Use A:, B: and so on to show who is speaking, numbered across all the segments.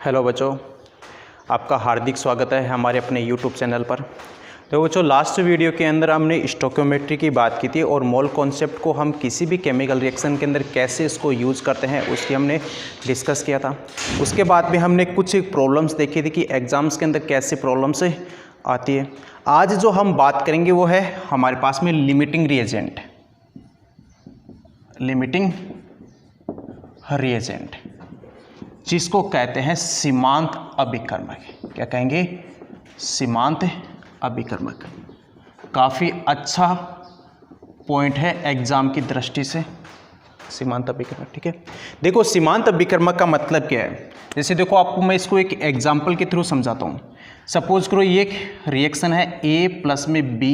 A: Hello बच्चों, आपका हार्दिक स्वागत है हमारे अपने YouTube चैनल पर। तो बच्चों, लास्ट वीडियो के अंदर हमने स्टोइकियोमेट्री की बात की थी और मोल कॉन्सेप्ट को हम किसी भी केमिकल रिएक्शन के अंदर कैसे इसको यूज़ करते हैं उसकी हमने डिस्कस किया था। उसके बाद भी हमने कुछ प्रॉब्लम्स देखी थी कि एग्ज़ाम्स के अंदर कैसे प्रॉब्लम्स आती है। आज जो हम बात करेंगे वो है हमारे पास में लिमिटिंग रिएजेंट, जिसको कहते हैं सीमांत अभिकर्मक। क्या कहेंगे? सीमांत अभिकर्मक। काफ़ी अच्छा पॉइंट है एग्जाम की दृष्टि से, सीमांत अभिकर्मक। ठीक है, देखो सीमांत अभिकर्मक का मतलब क्या है। जैसे देखो, आपको मैं इसको एक एग्जाम्पल के थ्रू समझाता हूँ। सपोज करो ये एक रिएक्शन है A प्लस में B,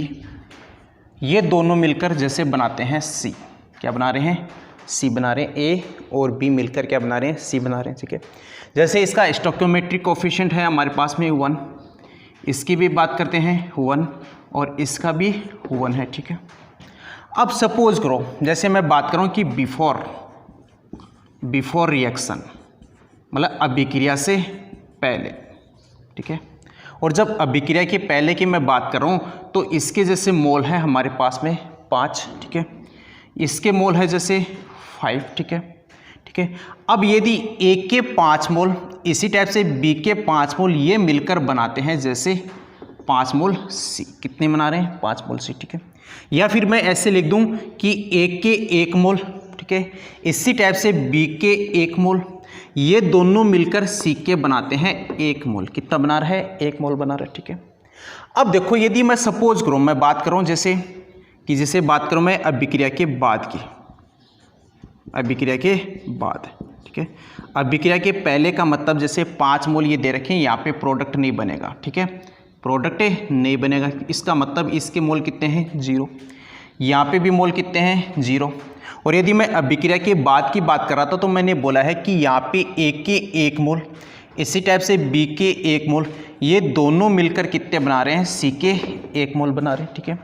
A: ये दोनों मिलकर जैसे बनाते हैं C। क्या बना रहे हैं? C बना रहे हैं। A और B मिलकर क्या बना रहे हैं? C बना रहे हैं। ठीक है, जैसे इसका स्टोइकियोमेट्रिक कोफिशिएंट है हमारे पास में 1, इसकी भी बात करते हैं 1 और इसका भी 1 है। ठीक है, अब सपोज करो जैसे मैं बात करूं कि बिफोर रिएक्शन मतलब अभिक्रिया से पहले। ठीक है, और जब अभिक्रिया के पहले की मैं बात कर रहा हूं तो इसके जैसे मोल है हमारे पास में 5। ठीक है, इसके मोल है जैसे 5। ठीक है, ठीक है, अब यदि A के 5 मोल इसी टाइप से B के 5 मोल ये मिलकर बनाते हैं जैसे 5 मोल C। कितने बना रहे हैं? 5 मोल C। ठीक है, या फिर मैं ऐसे लिख दूं कि A के 1 मोल, ठीक है, इसी टाइप से B के 1 मोल ये दोनों मिलकर C के बनाते हैं 1 मोल। कितना बना रहा है? 1 मोल बना रहा है। ठीक है, अब देखो यदि मैं सपोज करूं, मैं बात करूं जैसे बात करूं मैं अभिक्रिया के बाद की, अभिक्रिया के बाद। ठीक है, अभिक्रिया के पहले का मतलब जैसे 5 मोल ये दे रखे हैं, यहाँ पे प्रोडक्ट नहीं बनेगा। ठीक है, प्रोडक्ट नहीं बनेगा, इसका मतलब इसके मोल कितने हैं? 0। यहाँ पे भी मोल कितने हैं? 0। और यदि मैं अभिक्रिया के बाद की बात कर रहा था तो मैंने बोला है कि यहाँ पे A के 1 मोल इसी टाइप से B के 1 मोल ये दोनों मिलकर कितने बना रहे हैं? C के 1 मोल बना रहे हैं। ठीक है,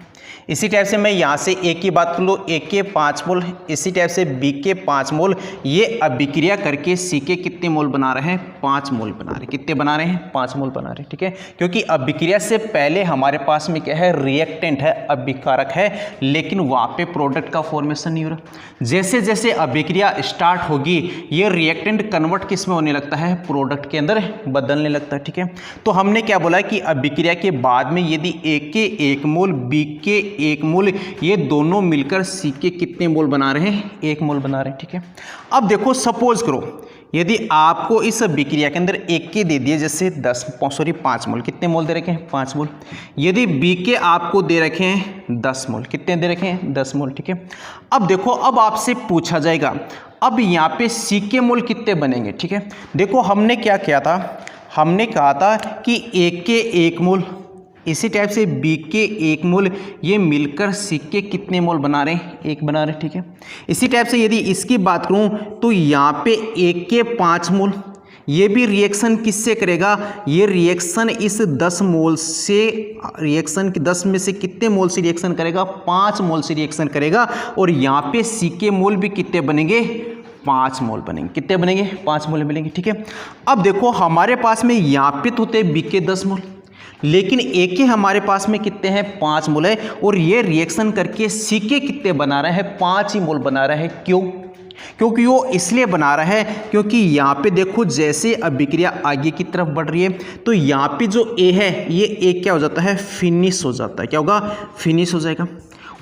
A: इसी टाइप से मैं यहाँ से A की बात कर लूँ, A के 5 मोल इसी टाइप से B के 5 मोल ये अभिक्रिया करके C के कितने मोल बना रहे हैं? 5 मोल बना रहे हैं। कितने बना रहे हैं? 5 मोल बना रहे हैं। ठीक है, क्योंकि अभिक्रिया से पहले हमारे पास में क्या है? रिएक्टेंट है, अभिकारक है, लेकिन वहाँ पे प्रोडक्ट का फॉर्मेशन नहीं हो रहा। जैसे जैसे अभिक्रिया स्टार्ट होगी ये रिएक्टेंट कन्वर्ट किस में होने लगता है? प्रोडक्ट के अंदर बदलने लगता है। ठीक है, तो हमने क्या बोला कि अभिक्रिया के बाद में यदि A के 1 मोल B के 1 मोल ये दोनों मिलकर C के कितने मोल बना रहे हैं? 1 मोल बना रहे हैं। ठीक है, अब देखो सपोज करो यदि आपको इस अभिक्रिया के अंदर A के दे दिए जैसे 5 मोल, कितने मोल दे रखे हैं? 5 मोल। यदि B के आपको दे रखे हैं 10 मोल, कितने दे रखे हैं? 10 मोल। ठीक है, अब देखो, अब आपसे पूछा जाएगा अब यहाँ पे C के मोल कितने बनेंगे? ठीक है, देखो हमने क्या किया था, हमने कहा था कि A के 1 मोल इसी टाइप से B के 1 मोल ये मिलकर C के कितने मोल बना रहे हैं? 1 बना रहे हैं। ठीक है, इसी टाइप से यदि इसकी बात करूं तो यहाँ पे A के 5 मोल ये भी रिएक्शन किससे करेगा? ये रिएक्शन इस 10 मोल से, रिएक्शन के 10 में से कितने मोल से रिएक्शन करेगा? 5 मोल से रिएक्शन करेगा। और यहाँ पे C के मोल भी कितने बनेंगे? 5 मोल बनेंगे। कितने बनेंगे? 5 मोल बनेंगे। ठीक है, अब देखो हमारे पास में यहाँ पे तो होते B के 10 मोल, लेकिन A के हमारे पास में कितने हैं? 5 मोल है, और ये रिएक्शन करके C के कितने बना रहा है? 5 ही मोल बना रहा है। क्यों? क्योंकि वो इसलिए बना रहा है क्योंकि यहाँ पे देखो जैसे अभिक्रिया आगे की तरफ बढ़ रही है तो यहाँ पे जो A है ये A क्या हो जाता है? फिनिश हो जाता है। क्या होगा? फिनिश हो जाएगा।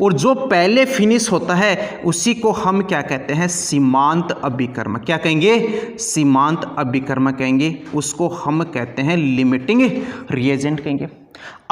A: और जो पहले फिनिश होता है उसी को हम क्या कहते हैं? सीमांत अभिकर्मक। क्या कहेंगे? सीमांत अभिकर्मक कहेंगे। उसको हम कहते हैं लिमिटिंग रिएजेंट कहेंगे।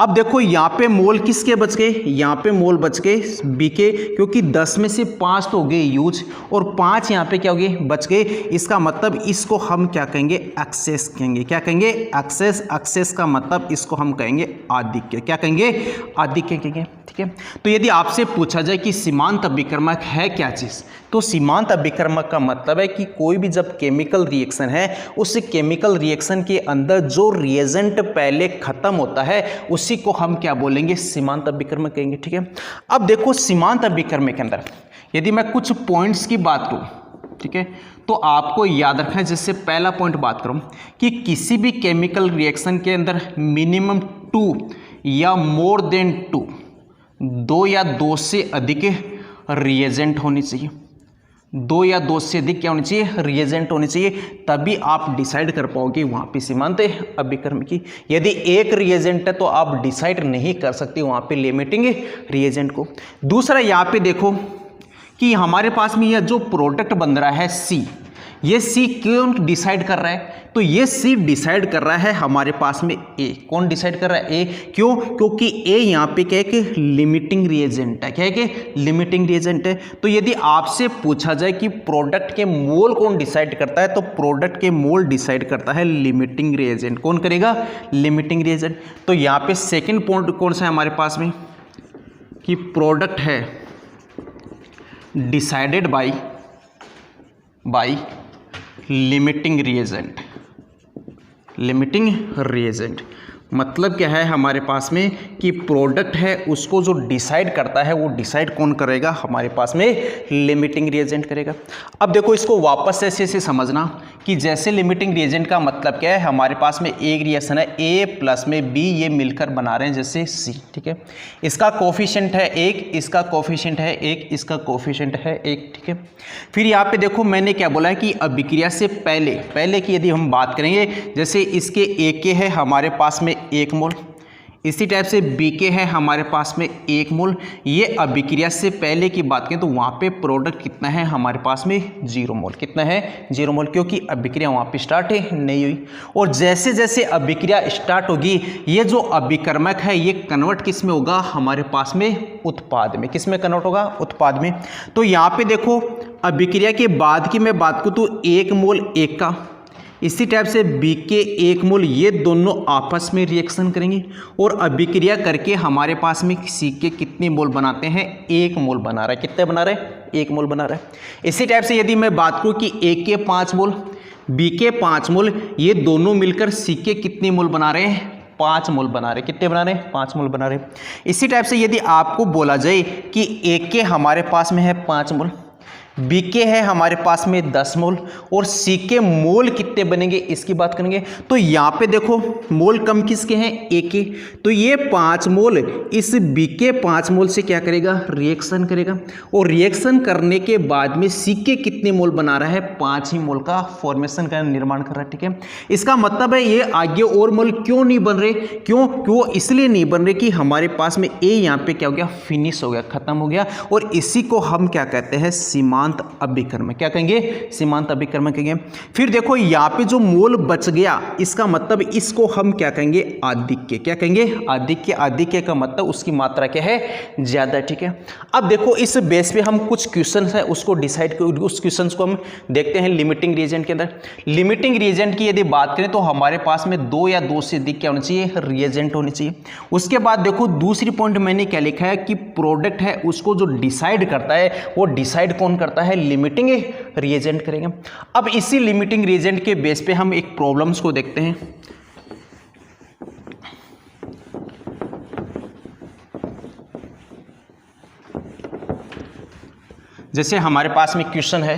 A: अब देखो यहाँ पे मोल किसके बच गए? यहाँ पे मोल बच गए B के, क्योंकि 10 में से 5 तो हो गए यूज और 5 यहाँ पे क्या हो गए? बच गए। इसका मतलब इसको हम क्या कहेंगे? एक्सेस कहेंगे। क्या कहेंगे? एक्सेस। एक्सेस का मतलब इसको हम कहेंगे आधिक्य। क्या कहेंगे? आधिक्य कहेंगे। ठीक है, तो यदि आपसे पूछा जाए कि सीमांत अभिकर्मक है क्या चीज़, तो सीमांत अभिकर्मक का मतलब है कि कोई भी जब केमिकल रिएक्शन है उस केमिकल रिएक्शन के अंदर जो रिएजेंट पहले खत्म होता है उसी को हम क्या बोलेंगे? सीमांत अभिकर्मक कहेंगे। ठीक है, अब देखो सीमांत अभिकर्मक के अंदर यदि मैं कुछ पॉइंट्स की बात करूं, ठीक है। तो आपको याद रखना है, जैसे पहला पॉइंट बात करूं कि किसी भी केमिकल रिएक्शन के अंदर मिनिमम 2 या मोर देन 2 या 2 से अधिक रिएजेंट होनी चाहिए। 2 या 2 से अधिक क्या होनी चाहिए? रिएजेंट होनी चाहिए, तभी आप डिसाइड कर पाओगे वहाँ पे सीमांत अभिकर्म की। यदि एक रिएजेंट है तो आप डिसाइड नहीं कर सकते वहाँ पे लिमिटिंग रिएजेंट को। दूसरा यहाँ पे देखो कि हमारे पास में यह जो प्रोडक्ट बन रहा है C, ये C क्यों डिसाइड कर रहा है? तो ये C डिसाइड कर रहा है हमारे पास में A। कौन डिसाइड कर रहा है? A। क्यों? क्योंकि A यहाँ पे क्या है कि लिमिटिंग रिएजेंट है। क्या है कि लिमिटिंग रिएजेंट है। तो यदि आपसे पूछा जाए कि प्रोडक्ट के मोल कौन डिसाइड करता है, तो प्रोडक्ट के मोल डिसाइड करता है लिमिटिंग रिएजेंट। कौन करेगा? Limiting reagent. तो यहाँ पे सेकेंड पॉइंट कौन सा है हमारे पास में कि प्रोडक्ट है decided by limiting reagent. Limiting reagent मतलब क्या है हमारे पास में कि प्रोडक्ट है उसको जो डिसाइड करता है वो डिसाइड कौन करेगा? हमारे पास में लिमिटिंग रिएजेंट करेगा। अब देखो इसको वापस ऐसे से समझना कि जैसे लिमिटिंग रिएजेंट का मतलब क्या है, हमारे पास में एक रिएक्शन है A प्लस में B, ये मिलकर बना रहे हैं जैसे C। ठीक है, इसका कोफिशिएंट है 1, इसका कोफिशिएंट है 1, इसका कोफिशिएंट है 1। ठीक है, फिर यहाँ पे देखो मैंने क्या बोला है कि अभिक्रिया से पहले की यदि हम बात करेंगे, जैसे इसके A के है हमारे पास में 1 मोल, इसी टाइप से B के है हमारे पास में 1 मोल। ये अभिक्रिया से पहले की बात करें तो वहाँ पे प्रोडक्ट कितना है हमारे पास में 0 मोल। कितना है? 0 मोल, क्योंकि अभिक्रिया वहाँ पे स्टार्ट नहीं हुई। और जैसे जैसे अभिक्रिया स्टार्ट होगी, ये जो अभिकर्मक है ये कन्वर्ट किस में होगा? हमारे पास में उत्पाद में। किस में कन्वर्ट होगा? उत्पाद में। तो यहाँ पे देखो अभिक्रिया के बाद की मैं बात करूँ तो 1 मोल 1 का, इसी टाइप से B के 1 मोल, ये दोनों आपस में रिएक्शन करेंगे और अभिक्रिया करके हमारे पास में C के कितने मोल बनाते हैं? 1 मोल बना रहा है। कितने बना रहे हैं? 1 मोल बना रहा है। इसी टाइप से यदि मैं बात करूं कि A के 5 मोल, B के 5 मोल, ये दोनों मिलकर C के कितने मोल बना रहे हैं? 5 मोल बना रहे। कितने बना रहे हैं? 5 मोल बना रहे। इसी टाइप से यदि आपको बोला जाए कि A के हमारे पास में है 5 मोल, B के है हमारे पास में 10 मोल और C के मोल कितने बनेंगे इसकी बात करेंगे। तो यहाँ पे देखो मोल कम किसके हैं? A के। तो ये 5 मोल इस B के 5 मोल से क्या करेगा? रिएक्शन करेगा और रिएक्शन करने के बाद में C के कितने मोल बना रहा है? 5 ही मोल का फॉर्मेशन का निर्माण कर रहा है। ठीक है, इसका मतलब है ये आगे और मोल क्यों नहीं बन रहे? क्यों इसलिए नहीं बन रहे कि हमारे पास में A यहाँ पे क्या हो गया? फिनिश हो गया, खत्म हो गया। और इसी को हम क्या कहते हैं? सीमांत अभिकर्मक। क्या कहेंगे? सीमांत अभिकर्मक कहेंगे। फिर देखो यहाँ पे जो मोल बच गया, इसका मतलब इसको हम क्या कहेंगे? आधिक्य। क्या कहेंगे? आधिक्य। आधिक्य का मतलब उसकी मात्रा क्या है? ज्यादा। ठीक है, अब देखो इस बेस पे हम कुछ क्वेश्चन है उसको डिसाइड, उस क्वेश्चन को हम देखते हैं लिमिटिंग रिएजेंट के अंदर। लिमिटिंग रिएजेंट की यदि बात करें तो हमारे पास में 2 या 2 से अधिक क्या होना चाहिए? रिएजेंट होनी चाहिए। उसके बाद देखो दूसरी पॉइंट मैंने क्या लिखा है कि प्रोडक्ट है उसको जो डिसाइड करता है वो डिसाइड कौन करता है? लिमिटिंग रिएजेंट करेंगे। अब इसी लिमिटिंग रिएजेंट के बेस पे हम एक प्रॉब्लम्स को देखते हैं। जैसे हमारे पास में क्वेश्चन है,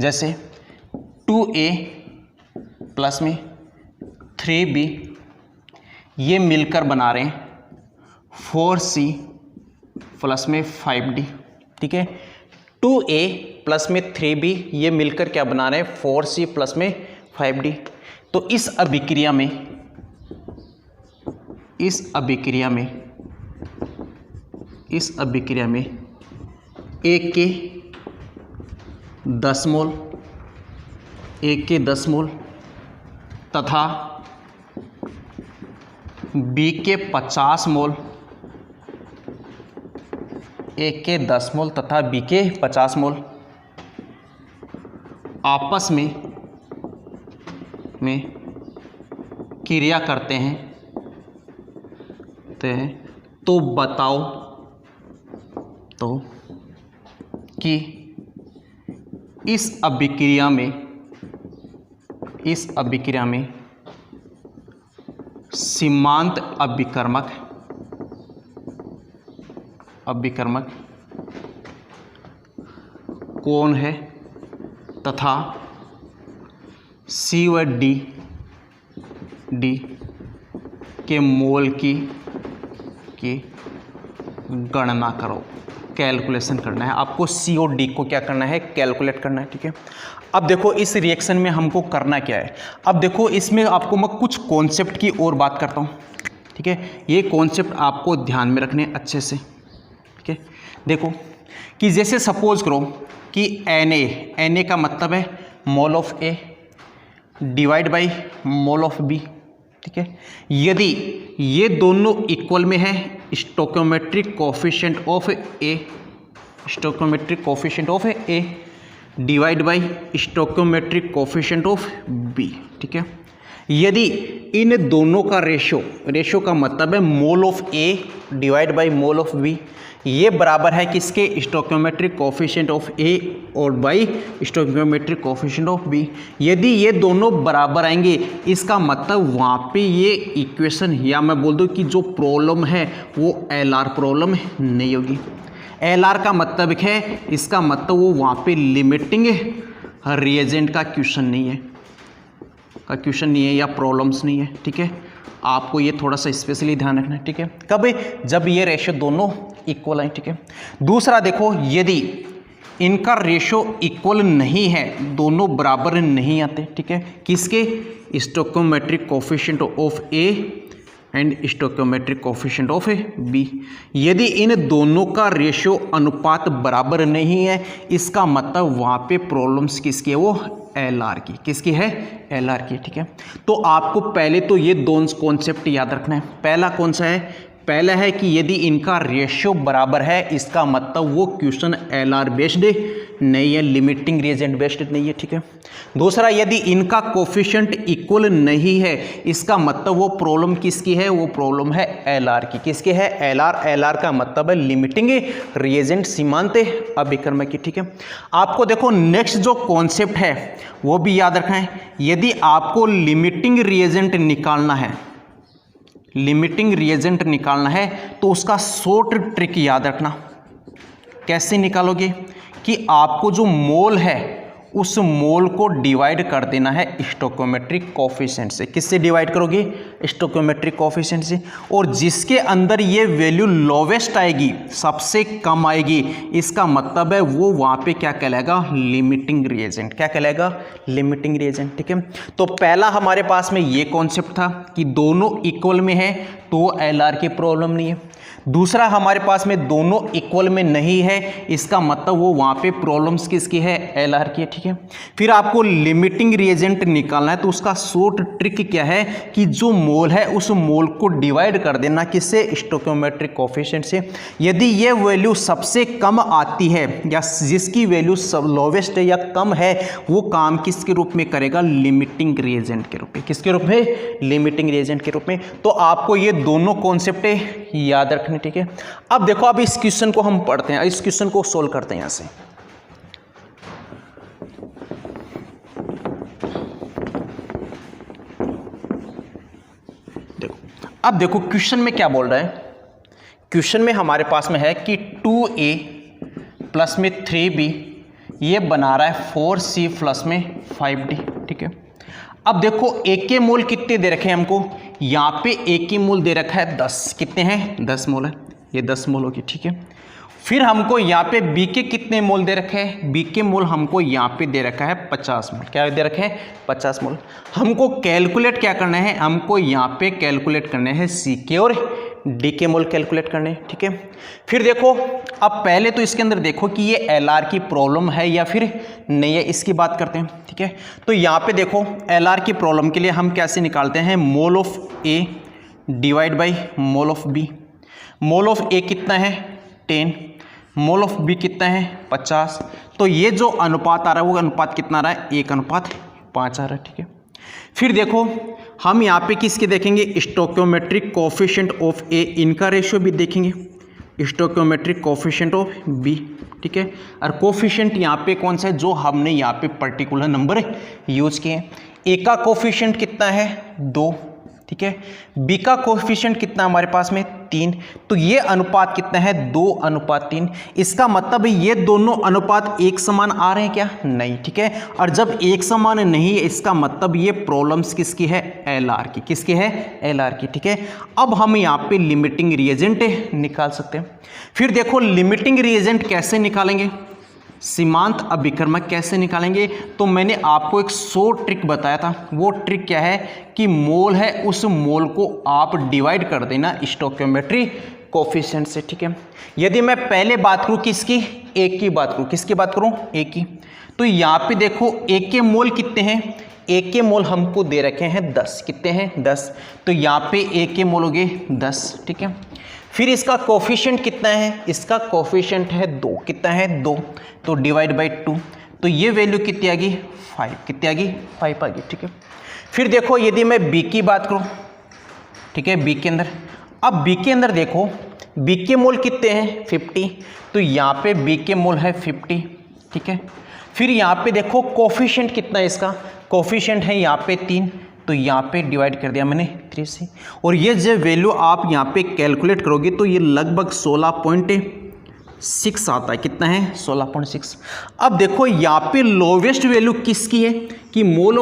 A: जैसे 2A प्लस में 3B ये मिलकर बना रहे हैं 4C प्लस में 5D। ठीक है, 2A प्लस में 3B ये मिलकर क्या बना रहे हैं? 4C प्लस में 5D। तो इस अभिक्रिया में एक के 10 मोल, एक के 10 मोल तथा B के 50 मोल, एक के 10 मोल तथा B के 50 मोल आपस में क्रिया करते हैं। तो बताओ तो कि इस अभिक्रिया में सीमांत अभिकर्मक अभिकर्मक कौन है तथा C व D के मोल की गणना करो। कैलकुलेशन करना है आपको, C और D को क्या करना है, कैलकुलेट करना है। ठीक है, अब देखो इस रिएक्शन में हमको करना क्या है। अब देखो इसमें आपको मैं कुछ कॉन्सेप्ट की और बात करता हूँ। ठीक है, ये कॉन्सेप्ट आपको ध्यान में रखने अच्छे से। ठीक है, देखो कि जैसे सपोज करो कि Na का मतलब है mole of A divide by mole of B। ठीक है, यदि ये दोनों इक्वल में है, stoichiometric coefficient of A divide by stoichiometric coefficient of B। ठीक है, यदि इन दोनों का रेशो का मतलब है mole of A divide by mole of B, ये बराबर है किसके, स्टोइकोमेट्रिक कोफिशिएंट ऑफ A और by stoichiometric coefficient of B। यदि ये दोनों बराबर आएंगे, इसका मतलब वहाँ पे ये इक्वेशन या मैं बोल दूँ कि जो प्रॉब्लम है वो LR प्रॉब्लम नहीं होगी। LR का मतलब है, इसका मतलब वो वहाँ पे लिमिटिंग रिएजेंट का क्वेश्चन नहीं है या प्रॉब्लम्स नहीं है। ठीक है, आपको ये थोड़ा सा स्पेशली ध्यान रखना है। ठीक है, कब, जब ये रेशो दोनों इक्वल है। ठीक है, दूसरा देखो यदि इनका रेशो इक्वल नहीं है, दोनों बराबर नहीं आते। ठीक है, किसके, stoichiometric coefficient of A and stoichiometric coefficient of B। यदि इन दोनों का रेशो अनुपात बराबर नहीं है, इसका मतलब वहाँ पे प्रॉब्लम्स किसकी है, वो LR की, किसकी है, LR की। ठीक है, तो आपको पहले तो ये दोनों कॉन्सेप्ट याद रखना है। पहला कौन सा है, पहला है कि यदि इनका रेशियो बराबर है, इसका मतलब वो क्वेश्चन LR बेस्ड नहीं है, लिमिटिंग रिएजेंट बेस्ड नहीं है। ठीक है, दूसरा यदि इनका कोफिशिएंट इक्वल नहीं है, इसका मतलब वो प्रॉब्लम किसकी है, वो प्रॉब्लम है LR की। किसकी है, LR का मतलब है लिमिटिंग रिएजेंट सीमांत अभिकर्मक की। ठीक है, आपको देखो नेक्स्ट जो कॉन्सेप्ट है वो भी याद रखना है। यदि आपको लिमिटिंग रिएजेंट निकालना है तो उसका शॉर्ट ट्रिक याद रखना। कैसे निकालोगे कि आपको जो मोल है उस मोल को डिवाइड कर देना है स्टोइकोमेट्रिक कोफिशिएंट से। किससे डिवाइड करोगे, स्टोइकोमेट्रिक कोफिशिएंट से। और जिसके अंदर ये वैल्यू लोवेस्ट आएगी, सबसे कम आएगी, इसका मतलब है वो वहाँ पे क्या कहलाएगा, लिमिटिंग रिएजेंट। क्या कहलाएगा, लिमिटिंग रिएजेंट। ठीक है, तो पहला हमारे पास में ये कॉन्सेप्ट था कि दोनों इक्वल में है तो LR की प्रॉब्लम नहीं है। दूसरा हमारे पास में दोनों इक्वल में नहीं है, इसका मतलब वो वहाँ पे प्रॉब्लम्स किसकी है, LR की है। ठीक है, फिर आपको लिमिटिंग रिएजेंट निकालना है तो उसका शॉर्ट ट्रिक क्या है कि जो मोल है उस मोल को डिवाइड कर देना किससे, स्टोइकोमेट्रिक कोफिशिएंट से। यदि ये वैल्यू सबसे कम आती है या जिसकी वैल्यू लोवेस्ट है या कम है, वो काम किसके रूप में करेगा, लिमिटिंग रिएजेंट के रूप में। किसके रूप में, लिमिटिंग रिएजेंट के रूप में। तो आपको ये दोनों कॉन्सेप्ट याद रखने। ठीक है, अब देखो अब इस क्वेश्चन को हम पढ़ते हैं, इस क्वेश्चन को सोल्व करते हैं यहां से। देखो अब देखो क्वेश्चन में क्या बोल रहा है। क्वेश्चन में हमारे पास में है कि 2A प्लस में 3B ये बना रहा है 4C प्लस में 5D। ठीक है, अब देखो A के मोल कितने दे रखे हैं हमको, यहाँ पे A की मोल दे रखा है 10। कितने हैं, 10 मोल है, ये 10 मोल होगी। ठीक है, फिर हमको यहाँ पे B के कितने मोल दे रखे हैं, B के मोल हमको यहाँ पे दे रखा है 50 मोल। क्या दे रखे हैं, 50 मोल। हमको कैलकुलेट क्या करना है, हमको यहाँ पे कैलकुलेट करने हैं C के और D के मोल कैलकुलेट करने। ठीक है, फिर देखो अब पहले तो इसके अंदर देखो कि ये LR की प्रॉब्लम है या फिर नहीं है, इसकी बात करते हैं। ठीक है, तो यहाँ पे देखो LR की प्रॉब्लम के लिए हम कैसे निकालते हैं, mole of A divide by mole of B। Mole of A कितना है, 10, मोल ऑफ B कितना है, 50। तो ये जो अनुपात आ रहा है वो अनुपात कितना आ रहा है, 1:5 आ रहा है। ठीक है, फिर देखो हम यहाँ पे किसके देखेंगे, स्टोइकोमेट्रिक कोफिशिएंट ऑफ A, इनका रेशियो भी देखेंगे, स्टोइकोमेट्रिक कोफिशिएंट ऑफ B। ठीक है, और कोफिशिएंट यहाँ पे कौन सा है, जो हमने यहाँ पे पर्टिकुलर नंबर यूज किए हैं। A का कोफिशिएंट कितना है, 2। ठीक है। बी का कोएफिशिएंट कितना हमारे पास में 3, तो ये अनुपात कितना है 2:3। इसका मतलब ये दोनों अनुपात एक समान आ रहे हैं क्या? नहीं, ठीक है। और जब एक समान नहीं है इसका मतलब ये प्रॉब्लम्स किसकी है? एल आर की। किसकी है? एल आर की, ठीक है। अब हम यहाँ पे लिमिटिंग रिएजेंट निकाल सकते हैं। फिर देखो लिमिटिंग रिएजेंट कैसे निकालेंगे, सीमांत अभिकर्मक कैसे निकालेंगे, तो मैंने आपको एक 100 ट्रिक बताया था। वो ट्रिक क्या है कि मोल है, उस मोल को आप डिवाइड कर देना स्टोइकियोमेट्री कोफिशिएंट से, ठीक है। यदि मैं पहले बात करूं किसकी? एक की बात करूं। किसकी बात करूं? एक की। तो यहाँ पे देखो एक के मोल कितने हैं? एक के मोल हमको दे रखे हैं 10। कितने हैं? 10। तो यहाँ पे एक के मोल हो गए 10, ठीक है। फिर इसका कोफिशिएंट कितना है? इसका कोफिशिएंट है 2। कितना है? 2। तो डिवाइड बाई 2, तो ये वैल्यू कितनी आ गई? 5। कितनी आ गई? 5 आ गई, ठीक है। फिर देखो यदि मैं बी की बात करूं, ठीक है, बी के अंदर, अब बी के अंदर देखो बी के मोल कितने हैं? 50। तो यहाँ पे बी के मोल है 50, ठीक है। फिर यहाँ पे देखो कोफिशिएंट कितना है इसका? कोफिशिएंट है यहाँ पे 3, तो यहाँ पे डिवाइड कर दिया मैंने 3 से। और ये जो वैल्यू आप यहाँ पे कैलकुलेट करोगे तो ये लगभग 16.6 आता है। कितना है? 16.6। अब देखो यहाँ पे लोवेस्ट वैल्यू किसकी है कि मोल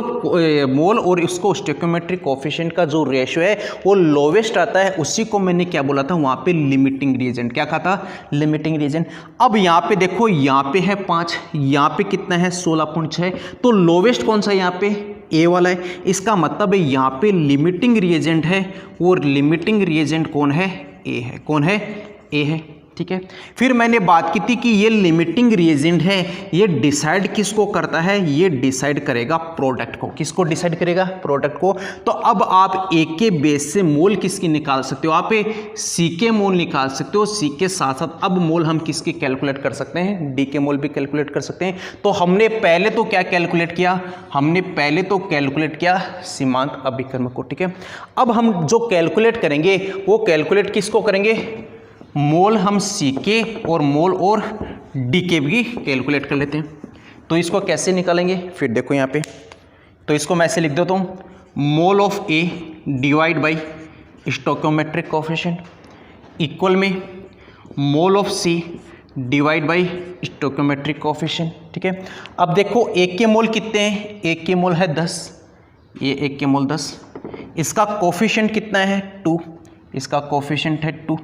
A: और इसको स्टोइकियोमेट्रिक कोफिशिएंट का जो रेशियो है वो लोवेस्ट आता है। उसी को मैंने क्या बोला था वहाँ पे? Limiting reagent. क्या कहा था? Limiting reagent. अब यहाँ पे देखो यहाँ पे है 5, यहाँ पे कितना है? 16.6। तो लोवेस्ट कौन सा? यहाँ पे ए वाला है। इसका मतलब है यहाँ पे लिमिटिंग रिएजेंट है, वो लिमिटिंग रिएजेंट कौन है? ए है। कौन है? ए है, ठीक है। फिर मैंने बात की थी कि ये लिमिटिंग रिएजेंट है, ये डिसाइड किसको करता है? ये डिसाइड करेगा प्रोडक्ट को। किसको डिसाइड करेगा? प्रोडक्ट को। तो अब आप ए के बेस से मोल किसकी निकाल सकते हो? आप सी के मोल निकाल सकते हो। सी के साथ साथ अब मोल हम किसकी कैलकुलेट कर सकते हैं? डी के मोल भी कैलकुलेट कर सकते हैं। तो हमने पहले तो क्या कैलकुलेट किया? हमने पहले तो कैलकुलेट किया सीमांत अभिकर्मक को, ठीक है। अब हम जो कैलकुलेट करेंगे वो कैलकुलेट किसको करेंगे? मोल हम सी के और मोल और डी के भी कैलकुलेट कर लेते हैं। तो इसको कैसे निकालेंगे? फिर देखो यहाँ पे, तो इसको मैं ऐसे लिख देता हूँ, mole of a divide by stoichiometric coefficient equal में mole of c divide by stoichiometric coefficient, ठीक है। अब देखो एक के मोल कितने हैं? एक के मोल है 10, ये एक के मोल 10। इसका कोफिशिएंट कितना है? 2। इसका कोफिशिएंट है 2,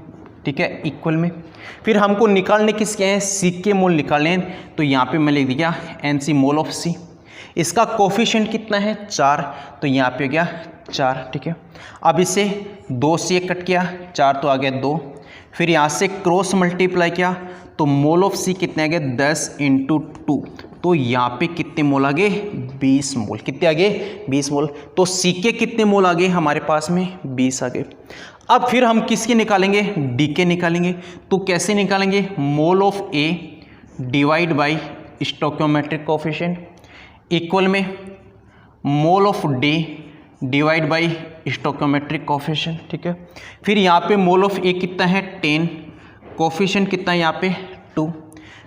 A: ठीक है, इक्वल में। फिर हमको निकालने किसके हैं? सी के मोल निकालने हैं। तो यहाँ पे मैं लिख दिया एन सी मोल ऑफ सी। इसका कोफिशिएंट कितना है? 4, तो यहाँ पे हो गया 4, ठीक है। अब इसे 2 से कट किया, 4 तो आ गया 2। फिर यहाँ से क्रॉस मल्टीप्लाई किया तो मोल ऑफ सी कितने आ गए? 10 × 2। तो यहाँ पे कितने मोल आ गए? 20 मोल। कितने आ गए? 20 मोल। तो सी के कितने मोल आ गए हमारे पास में? 20 आ गए। अब फिर हम किसके निकालेंगे? डी के निकालेंगे। तो कैसे निकालेंगे? Mole of a divide by stoichiometric coefficient equal में mole of d divide by stoichiometric coefficient, ठीक है। फिर यहाँ पे मोल ऑफ ए कितना है? 10, कोफिशिएंट कितना है यहाँ पे? 2।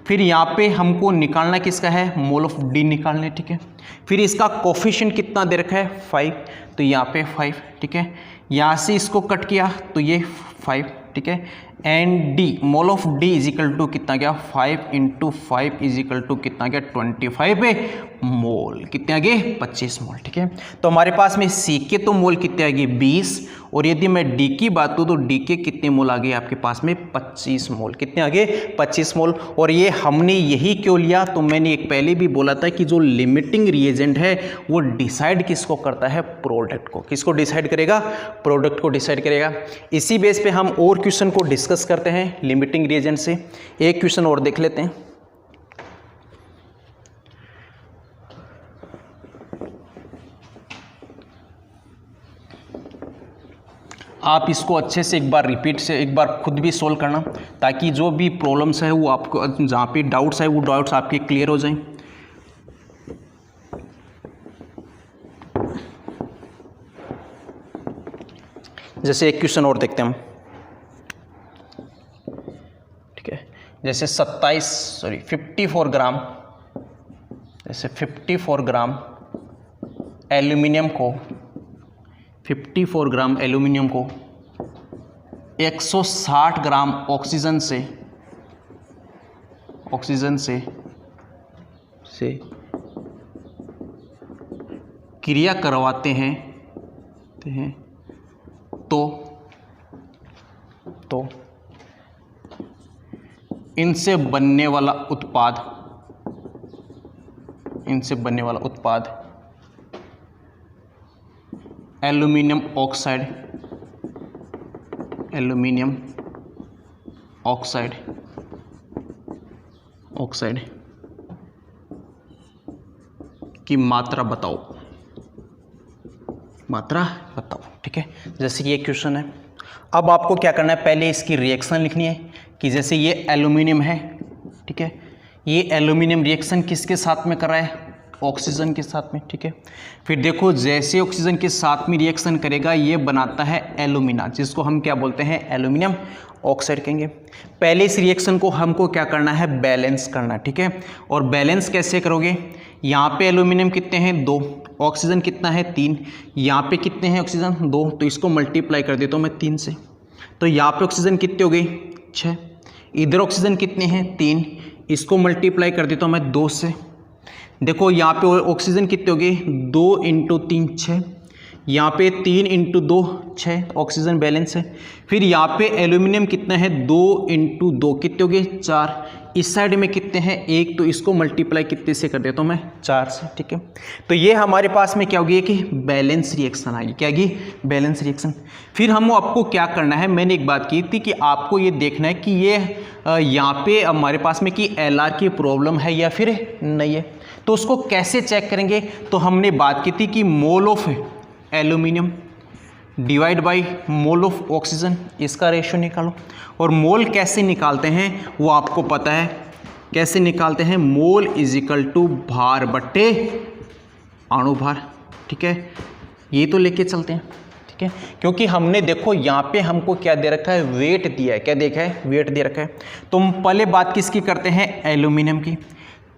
A: फिर यहाँ पे हमको निकालना किसका है? मोल ऑफ डी निकालने, ठीक है। फिर इसका कोफिशिएंट कितना दे रखा है? 5, तो यहाँ पे 5, ठीक है। यहाँ से इसको कट किया तो ये 5, ठीक है। And D mole of D is equal to कितना गया? 5 × 5 इज इक्वल टू कितना गया? 25 मोल। कितने आ गए? 25 मोल, ठीक है। तो हमारे पास में सी के तो मोल कितने आ गए? 20। और यदि मैं डी की बात करूँ तो डी के कितने मोल आ गए आपके पास में? 25 मोल। कितने आ गए? 25 मोल। और ये हमने यही क्यों लिया? तो मैंने एक पहले भी बोला था कि जो लिमिटिंग रिएजेंट है वो डिसाइड किसको करता है? प्रोडक्ट को। किसको डिसाइड करेगा? प्रोडक्ट को डिसाइड करेगा। इसी बेस पे हम और क्वेश्चन को डिस्कस करते हैं लिमिटिंग रिएजेंट से। एक क्वेश्चन और देख लेते हैं। आप इसको अच्छे से एक बार रिपीट से एक बार खुद भी सोल्व करना, ताकि जो भी प्रॉब्लम्स है वो आपको, जहाँ पे डाउट्स है वो डाउट्स आपके क्लियर हो जाएं। जैसे एक क्वेश्चन और देखते हैं हम, ठीक है। जैसे 54 ग्राम, जैसे 54 ग्राम एल्यूमिनियम को 54 ग्राम एल्यूमिनियम को 160 ग्राम ऑक्सीजन से क्रिया करवाते हैं तो इनसे बनने वाला उत्पाद एल्यूमिनियम ऑक्साइड की मात्रा बताओ। ठीक है, जैसे कि ये क्वेश्चन है। अब आपको क्या करना है, पहले इसकी रिएक्शन लिखनी है कि जैसे ये एल्यूमिनियम है, ठीक है, ये एल्यूमिनियम रिएक्शन किसके साथ में कर रहा है, ऑक्सीजन के साथ में। ठीक है, फिर देखो जैसे ऑक्सीजन के साथ में रिएक्शन करेगा ये बनाता है एल्यूमिना, जिसको हम क्या बोलते हैं, एल्यूमिनियम ऑक्साइड कहेंगे। पहले इस रिएक्शन को हमको क्या करना है, बैलेंस करना है। ठीक है, और बैलेंस कैसे करोगे, यहाँ पे एल्यूमिनियम कितने हैं, 2, ऑक्सीजन कितना है, 3, यहाँ पे कितने हैं ऑक्सीजन, 2, तो इसको मल्टीप्लाई कर देता हूँ मैं 3 से, तो यहाँ पे ऑक्सीजन कितने हो गई, 6, इधर ऑक्सीजन कितने हैं, 3, इसको मल्टीप्लाई कर देता हूँ मैं 2 से। देखो यहाँ पे ऑक्सीजन कितने हो गए, 2 × 3 6, यहाँ पे 3 × 2 6, ऑक्सीजन बैलेंस है। फिर यहाँ पे एल्यूमिनियम कितना है, 2 × 2 कितने हो गए, 4, इस साइड में कितने हैं, 1, तो इसको मल्टीप्लाई कितने से कर देता हूँ मैं, 4 से। ठीक है, तो ये हमारे पास में क्या होगी कि बैलेंस रिएक्शन आएगी, क्या आएगी, बैलेंस रिएक्शन। फिर हम आपको क्या करना है, मैंने एक बात की थी कि आपको ये देखना है कि ये यहाँ पे हमारे पास में कि LR की प्रॉब्लम है या फिर नहीं है। तो उसको कैसे चेक करेंगे, तो हमने बात की थी कि mole of aluminium divide by mole of oxygen, इसका रेशियो निकालो। और मोल कैसे निकालते हैं वो आपको पता है, कैसे निकालते हैं, मोल = भार बट्टे अणुभार। ठीक है, ये तो लेके चलते हैं। ठीक है, क्योंकि हमने देखो यहाँ पे हमको क्या दे रखा है, वेट दिया है, क्या देखा है, वेट दे रखा है। तो हम पहले बात किसकी करते हैं, एल्यूमिनियम की।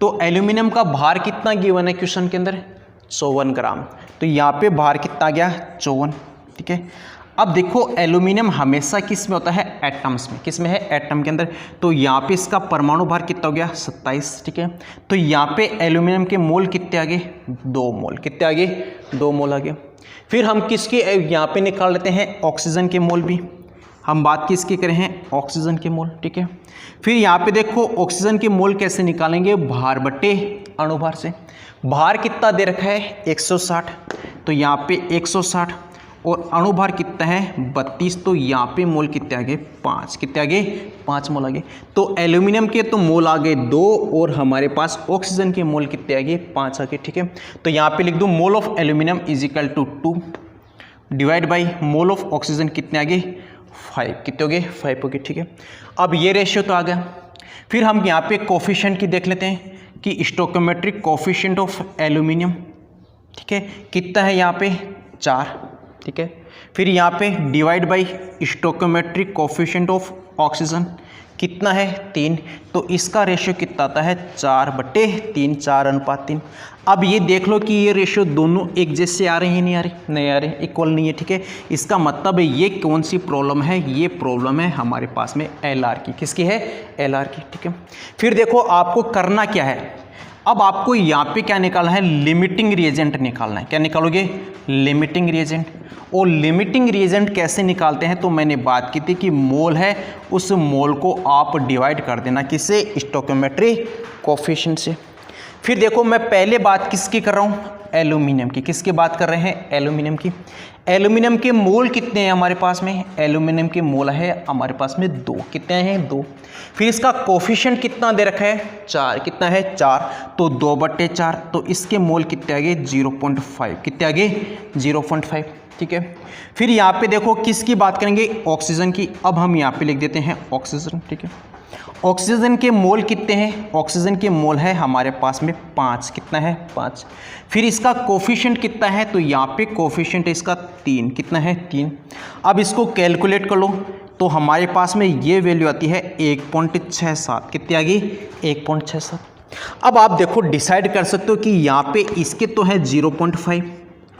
A: तो एल्यूमिनियम का भार कितना गिवन है क्वेश्चन के अंदर, 54 ग्राम, तो यहाँ पे भार कितना आ गया, 54। ठीक है, अब देखो एल्यूमिनियम हमेशा किस में होता है, एटम्स में, किस में है, एटम के अंदर। तो यहाँ पे इसका परमाणु भार कितना हो गया, 27। ठीक है, तो यहाँ पे एल्यूमिनियम के मोल कितने आ गए, 2 मोल, कितने आ गए, 2 मोल आ गए। फिर हम किसके यहाँ पे निकाल लेते हैं, ऑक्सीजन के मोल भी, हम बात किसकी करें हैं, ऑक्सीजन के मोल। ठीक है, फिर यहाँ पे देखो ऑक्सीजन के मोल कैसे निकालेंगे, भार बट्टे अणुभार से। भार कितना दे रखा है, 160, तो यहाँ पे 160, और अणुभार कितना है, 32, तो यहाँ पे मोल कितने आ गए, 5, कितने आ गए, 5 मोल आ गए। तो एल्यूमिनियम के तो मोल आ गए 2, और हमारे पास ऑक्सीजन के मोल कितने आ गए, 5 आ गए। ठीक है, तो यहाँ पे लिख दूँ mole of aluminium = 2 divide by mole of oxygen कितने आ गए, 5, कितने हो गए, 5 हो गए। ठीक है, अब ये रेशियो तो आ गया। फिर हम यहाँ पे कोफिशिएंट की देख लेते हैं कि स्टोइकोमेट्रिक कोफिशिएंट ऑफ एल्यूमिनियम, ठीक है, कितना है यहाँ पे, 4। ठीक है, फिर यहाँ पे divide by stoichiometric coefficient of oxygen कितना है, 3, तो इसका रेशियो कितना आता है, 4/3, 4:3। अब ये देख लो कि ये रेशियो दोनों एक जैसे आ रहे हैं, नहीं आ रहे, नहीं आ रहे, इक्वल नहीं है। ठीक है, इसका मतलब है ये कौन सी प्रॉब्लम है, ये प्रॉब्लम है हमारे पास में LR की, किसकी है, LR की। ठीक है, फिर देखो आपको करना क्या है, अब आपको यहाँ पे क्या निकालना है, लिमिटिंग रिएजेंट निकालना है। क्या निकालोगे, लिमिटिंग रिएजेंट। और लिमिटिंग रिएजेंट कैसे निकालते हैं, तो मैंने बात की थी कि मोल है, उस मोल को आप डिवाइड कर देना किससे, स्टोइकोमेट्रिक कोफिशिएंट से। फिर देखो मैं पहले बात किसकी कर रहा हूँ, एल्यूमिनियम की। किसकी बात कर रहे हैं, एल्यूमिनियम की। एल्यूमिनियम के मोल कितने हैं हमारे पास में, एल्यूमिनियम के मोल है हमारे पास में 2, कितने हैं, 2। फिर इसका कोफिशिएंट कितना दे रखा है, 4, कितना है, 4, तो 2/4, तो इसके मोल कितने आ गए, 0.5, कितने आ गए, 0.5। ठीक है, फिर यहाँ पे देखो किसकी बात करेंगे, ऑक्सीजन की। अब हम यहाँ पे लिख देते हैं ऑक्सीजन। ठीक है, ऑक्सीजन के मोल कितने हैं, ऑक्सीजन के मोल है हमारे पास में 5, कितना है, 5। फिर इसका कोफिशिएंट कितना है, तो यहाँ पे कोफिशिएंट इसका 3, कितना है, 3। अब इसको कैलकुलेट कर लो, तो हमारे पास में ये वैल्यू आती है 1.67, कितनी आ गई, 1.67। अब आप देखो डिसाइड कर सकते हो कि यहाँ पे इसके तो है 0.5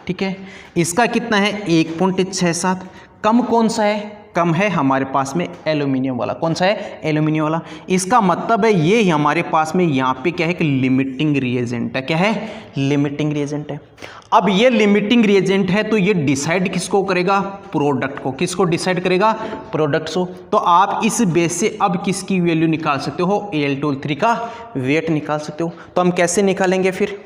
A: ठीक है। इसका कितना है 1.67। कम कौन सा है, कम है हमारे पास में एल्यूमिनियम वाला। कौन सा है, एल्यूमिनियम वाला। इसका मतलब है ये हमारे पास में यहाँ पे क्या है कि लिमिटिंग रिएजेंट है। क्या है, लिमिटिंग रिएजेंट है। अब ये लिमिटिंग रिएजेंट है तो ये डिसाइड किसको करेगा, प्रोडक्ट को। किसको डिसाइड करेगा, प्रोडक्ट को। तो आप इस बेस से अब किसकी वैल्यू निकाल सकते हो, Al2O3 का वेट निकाल सकते हो। तो हम कैसे निकालेंगे फिर,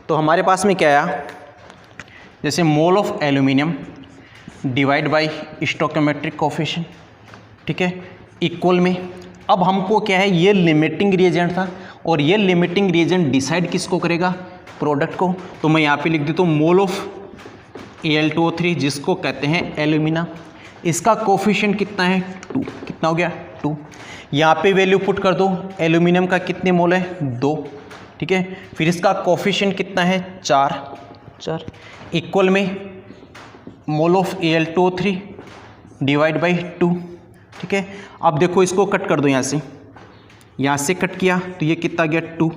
A: तो हमारे पास में क्या आया, जैसे mole of aluminium divide by stoichiometric coefficient, ठीक है, इक्वल में। अब हमको क्या है, ये लिमिटिंग रिएजेंट था और ये लिमिटिंग रिएजेंट डिसाइड किसको करेगा, प्रोडक्ट को। तो मैं यहाँ पे लिख देता हूँ मोल ऑफ Al2O3 जिसको कहते हैं एल्यूमिना। इसका कोफिशिएंट कितना है 2, कितना हो गया 2। यहाँ पे वैल्यू पुट कर दो, एल्यूमिनियम का कितने मोल है 2, ठीक है। फिर इसका कोफिशिएंट कितना है 4 इक्वल में mole of Al2O3 divide by 2, ठीक है। अब देखो इसको कट कर दो, यहाँ से कट किया तो ये कितना गया 2,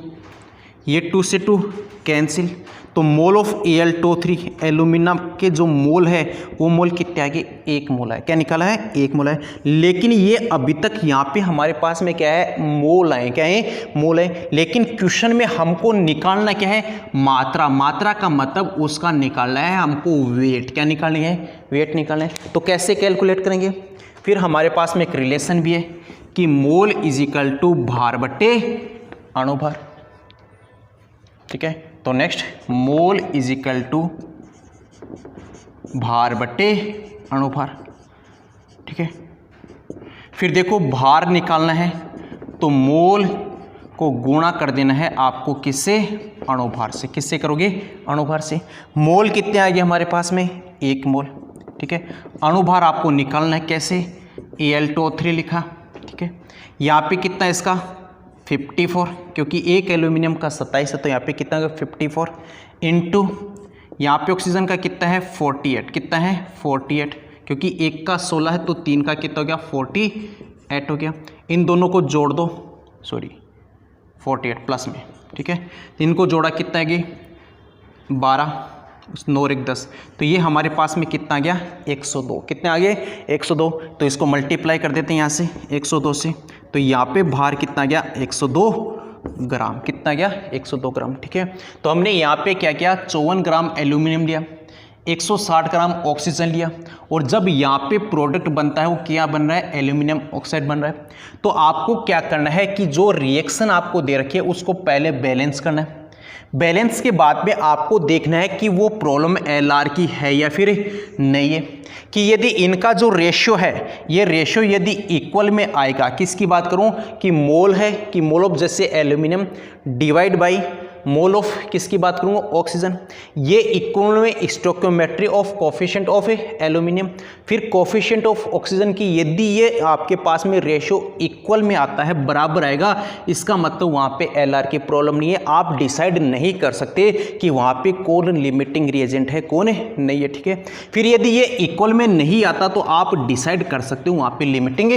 A: ये 2 से 2 कैंसिल। तो मोल ऑफ Al2O3 एल्यूमिना के जो मोल है वो मोल कितने आ गए, 1 मोल है। क्या निकाला है, 1 मोल है। लेकिन ये अभी तक यहाँ पे हमारे पास में क्या है, मोल आए। क्या है, मोल है। लेकिन क्वेश्चन में हमको निकालना क्या है, मात्रा। मात्रा का मतलब उसका निकालना है हमको वेट। क्या निकालनी है, वेट निकालना है। तो कैसे कैलकुलेट करेंगे, फिर हमारे पास में एक रिलेशन भी है कि मोल इज इक्वल टू भार बट्टे अणुभार, ठीक है। तो next mole is equal to भार बट्टे अणुभार, ठीक है। फिर देखो भार निकालना है तो मोल को गुणा कर देना है आपको किससे, अणुभार से। किससे करोगे, अणुभार से। मोल कितने आ गए हमारे पास में 1 मोल, ठीक है। अणुभार आपको निकालना है कैसे, Al2O3 लिखा, ठीक है। यहाँ पे कितना इसका 54, क्योंकि एक एल्यूमिनियम का 27 है तो यहाँ पे कितना है 54 इंटू यहाँ पे ऑक्सीजन का कितना है 48, कितना है 48, क्योंकि एक का 16 है तो 3 का कितना हो गया 48 हो गया। इन दोनों को जोड़ दो, 48 प्लस में, ठीक है। इनको जोड़ा कितना है कि 12, 9 और 1 10, तो ये हमारे पास में कितना आ गया 102। कितने आ गए 102। तो इसको मल्टीप्लाई कर देते हैं यहाँ से 102 से, तो यहाँ पे भार कितना गया 102 ग्राम। कितना गया 102 ग्राम, ठीक है। तो हमने यहाँ पे क्या किया, 54 ग्राम एल्यूमिनियम लिया, 160 ग्राम ऑक्सीजन लिया, और जब यहाँ पे प्रोडक्ट बनता है वो क्या बन रहा है, एल्यूमिनियम ऑक्साइड बन रहा है। तो आपको क्या करना है कि जो रिएक्शन आपको दे रखी है उसको पहले बैलेंस करना है। बैलेंस के बाद में आपको देखना है कि वो प्रॉब्लम एलआर की है या फिर नहीं है, कि यदि इनका जो रेशियो है ये रेशियो यदि इक्वल में आएगा, किसकी बात करूं कि मोल है कि मोल ऑफ जैसे aluminium divide by mole of किसकी बात करूंगा ऑक्सीजन, ये इक्वल में stoichiometry of coefficient of aluminium, फिर कोफिशिएंट ऑफ ऑक्सीजन की यदि ये आपके पास में रेशियो इक्वल में आता है, बराबर आएगा, इसका मतलब वहाँ पे एलआर की प्रॉब्लम नहीं है। आप डिसाइड नहीं कर सकते कि वहाँ पे कौन लिमिटिंग रिएजेंट है कौन नहीं है, ठीक है। फिर यदि ये इक्वल में नहीं आता तो आप डिसाइड कर सकते हो वहाँ पे लिमिटिंग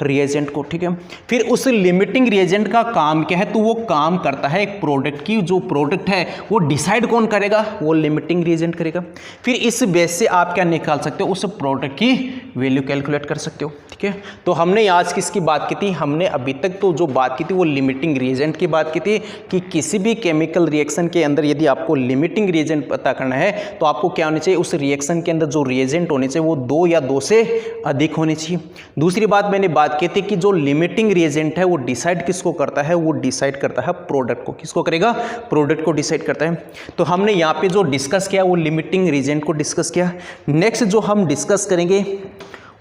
A: रिएजेंट को, ठीक है। फिर उस लिमिटिंग रिएजेंट का काम क्या है, तो वो काम करता है एक प्रोडक्ट की, जो प्रोडक्ट है वो डिसाइड कौन करेगा, वो लिमिटिंग रिएजेंट करेगा। फिर इस बेस से आप क्या निकाल सकते हो, उस प्रोडक्ट की वैल्यू कैलकुलेट कर सकते हो, ठीक है। तो हमने आज किसकी बात की थी, हमने अभी तक तो जो बात की थी वो लिमिटिंग रिएजेंट की बात की थी, कि किसी भी केमिकल रिएक्शन के अंदर यदि आपको लिमिटिंग रिएजेंट पता करना है तो आपको क्या होना चाहिए, उस रिएक्शन के अंदर जो रिएजेंट होने चाहिए वो 2 या 2 से अधिक होने चाहिए। दूसरी बात मैंने बात की थी कि जो लिमिटिंग रिएजेंट है वो डिसाइड किसको करता है, वो डिसाइड करता है प्रोडक्ट को। किसको करेगा, प्रोडक्ट को डिसाइड करता है। तो हमने यहाँ पे जो डिस्कस किया वो लिमिटिंग रिएजेंट को डिस्कस किया। नेक्स्ट जो हम डिस्कस करेंगे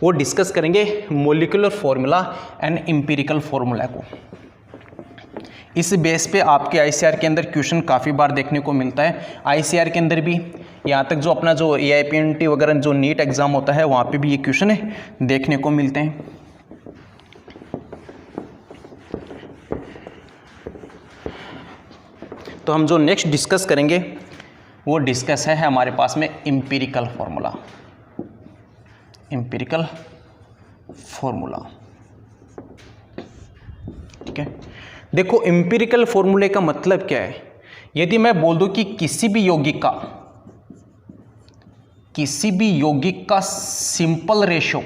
A: वो डिस्कस करेंगे molecular formula and empirical formula को। इस बेस पे आपके आईसीआर के अंदर क्वेश्चन काफ़ी बार देखने को मिलता है। आईसीआर के अंदर भी यहाँ तक जो अपना जो AIPNT वगैरह जो नीट एग्जाम होता है वहाँ पे भी ये क्वेश्चन देखने को मिलते हैं। तो हम जो नेक्स्ट डिस्कस करेंगे वो डिस्कस है हमारे पास में एम्पिरिकल फॉर्मूला। एम्पिरिकल फॉर्मूला ठीक है। देखो एम्पिरिकल फॉर्मूले का मतलब क्या है, यदि मैं बोल दूं कि किसी भी यौगिक का सिंपल रेशो,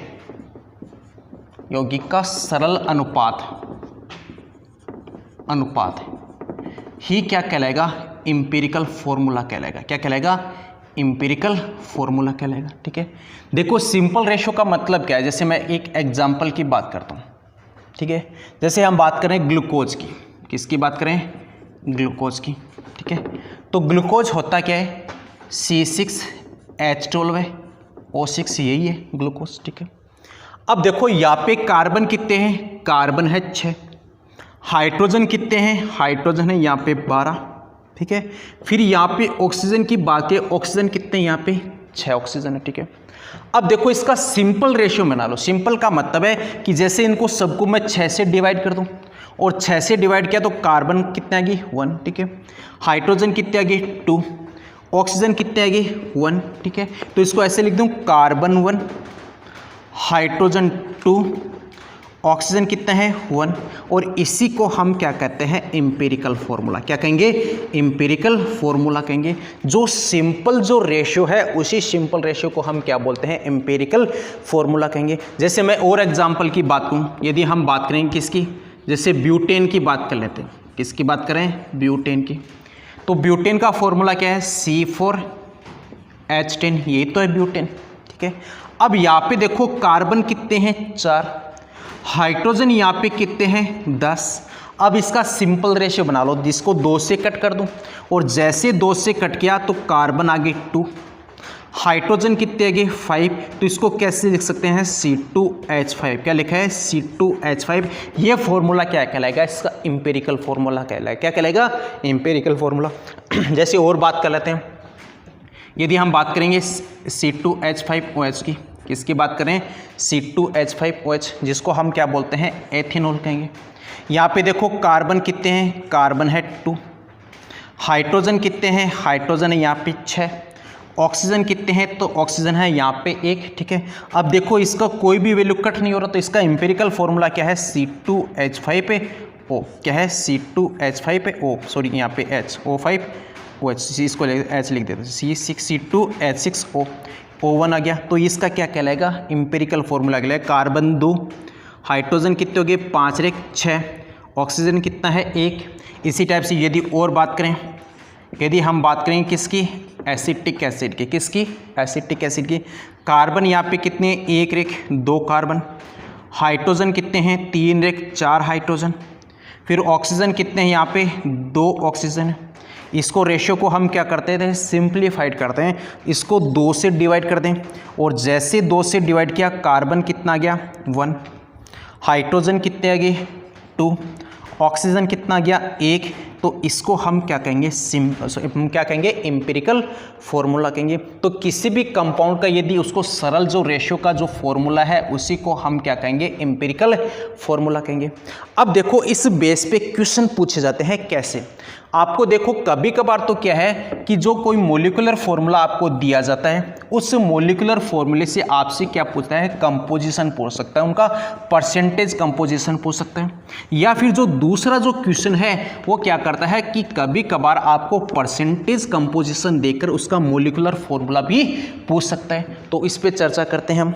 A: यौगिक का सरल अनुपात ही क्या कहलाएगा, एम्पिरिकल फॉर्मूला कहलाएगा। क्या कहलाएगा, एम्पिरिकल फॉर्मूला कहलाएगा। ठीक है, देखो सिंपल रेशो का मतलब क्या है, जैसे मैं एक एग्जांपल की बात करता हूँ। ठीक है, जैसे हम बात करें ग्लूकोज की, किसकी बात करें, ग्लूकोज की। ठीक है, तो ग्लूकोज होता क्या है, C6H12 है, O6 यही है ग्लूकोज। ठीक है, अब देखो यहाँ पे कार्बन कितने हैं, कार्बन है 6, हाइड्रोजन कितने हैं, हाइड्रोजन है यहाँ पे 12। ठीक है, फिर यहाँ पे ऑक्सीजन की बात है, ऑक्सीजन कितने यहाँ पे 6 ऑक्सीजन है। ठीक है, अब देखो इसका सिंपल रेशियो बना लो। सिंपल का मतलब है कि जैसे इनको सबको मैं 6 से डिवाइड कर दूं, और 6 से डिवाइड किया तो कार्बन कितने आ गई 1। ठीक है, हाइड्रोजन कितने आ गई 2, ऑक्सीजन कितने आ गई 1। ठीक है, तो इसको ऐसे लिख दूं, कार्बन 1, हाइड्रोजन 2, ऑक्सीजन कितना है 1, और इसी को हम क्या कहते हैं, एम्पिरिकल फॉर्मूला। क्या कहेंगे, एम्पिरिकल फॉर्मूला कहेंगे। जो सिंपल जो रेशियो है उसी सिंपल रेशियो को हम क्या बोलते हैं, एम्पिरिकल फॉर्मूला कहेंगे। जैसे मैं और एग्जांपल की बात करूं, यदि हम बात करेंगे किसकी, जैसे ब्यूटेन की बात कर लेते हैं। किसकी बात करें, ब्यूटेन की। तो ब्यूटेन का फॉर्मूला क्या है, C4H10, ये तो है ब्यूटेन। ठीक है, अब यहाँ पे देखो कार्बन कितने हैं 4, हाइड्रोजन यहाँ पे कितने हैं 10। अब इसका सिंपल रेशियो बना लो, जिसको 2 से कट कर दूं, और जैसे 2 से कट किया तो कार्बन आ गए 2, हाइड्रोजन कितने आ गए 5। तो इसको कैसे लिख सकते हैं, C2H5। क्या लिखा है, C2H5। ये फॉर्मूला क्या कहलाएगा, इसका एम्पिरिकल फॉर्मूला कहलाएगा। क्या कहलाएगा, एम्पिरिकल फॉर्मूला। जैसे और बात कर लेते हैं, यदि हम बात करेंगे C2H5OH की, किसकी बात करें, C2H5OH, जिसको हम क्या बोलते हैं, एथेनॉल कहेंगे। यहाँ पे देखो कार्बन कितने हैं, कार्बन है 2, हाइड्रोजन कितने हैं, हाइड्रोजन है यहाँ पे 6, ऑक्सीजन कितने हैं, तो ऑक्सीजन है यहाँ पे 1। ठीक है, अब देखो इसका कोई भी वैल्यू कट नहीं हो रहा, तो इसका एम्पिरिकल फॉर्मूला क्या है, C2H5O। क्या है, C2H5O, सॉरी यहाँ पे HO5OH, इसको H लिख देते हैं, C2H6O, O1 आ गया। तो इसका क्या कहलाएगा, एम्पिरिकल फॉर्मूला कहलाएगा। कार्बन 2, हाइड्रोजन कितने हो गए 5 रे 6, ऑक्सीजन कितना है 1। इसी टाइप से यदि और बात करें, यदि हम बात करें किसकी, एसिटिक एसिड की, किसकी, एसिटिक एसिड की, कार्बन यहाँ पे कितने, 1 रे 2 कार्बन, हाइड्रोजन कितने हैं 3 रे 4 हाइड्रोजन, फिर ऑक्सीजन कितने हैं यहाँ पे 2 ऑक्सीजन। इसको रेशियो को हम क्या करते थे, सिंप्लीफाइड करते हैं, इसको 2 से डिवाइड कर दें, और जैसे 2 से डिवाइड किया कार्बन कितना आ गया 1, हाइड्रोजन कितने आ गए 2, ऑक्सीजन कितना आ गया 1। तो इसको हम क्या कहेंगे, हम क्या कहेंगे, एम्पिरिकल फॉर्मूला कहेंगे। तो किसी भी कंपाउंड का यदि उसको सरल जो रेशियो का जो फॉर्मूला है उसी को हम क्या कहेंगे, एम्पिरिकल फॉर्मूला कहेंगे। अब देखो इस बेस पे क्वेश्चन पूछे जाते हैं कैसे। आपको देखो कभी कभार तो क्या है कि जो कोई मोलिकुलर फॉर्मूला आपको दिया जाता है, उस मोलिकुलर फॉर्मूले से आपसे क्या पूछता है, कंपोजिशन पूछ सकता है, उनका परसेंटेज कंपोजिशन पूछ सकता है। या फिर जो दूसरा जो क्वेश्चन है वो क्या करता है कि कभी कभार आपको परसेंटेज कंपोजिशन देकर उसका मोलिकुलर फॉर्मूला भी पूछ सकता है। तो इस पे चर्चा करते हैं हम।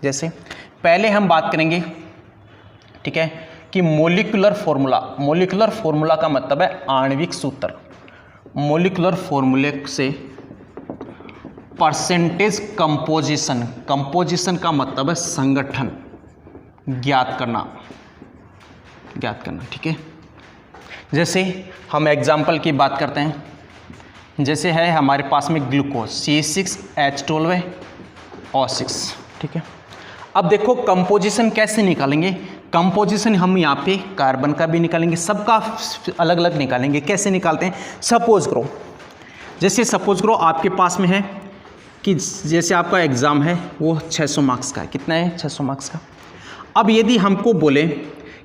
A: जैसे पहले हम बात करेंगे, ठीक है, कि मोलिकुलर फॉर्मूला का मतलब है आणविक सूत्र। मोलिकुलर फॉर्मूले से परसेंटेज कंपोजिशन का मतलब है संगठन, ज्ञात करना। ठीक है, जैसे हम एग्जाम्पल की बात करते हैं, जैसे है हमारे पास में ग्लूकोज C6H12O6। ठीक है, अब देखो कंपोजिशन कैसे निकालेंगे। कंपोजिशन हम यहाँ पे कार्बन का भी निकालेंगे, सबका अलग अलग निकालेंगे। कैसे निकालते हैं, सपोज करो आपके पास में है कि जैसे आपका एग्ज़ाम है वो 600 मार्क्स का है। कितना है, 600 मार्क्स का। अब यदि हमको बोले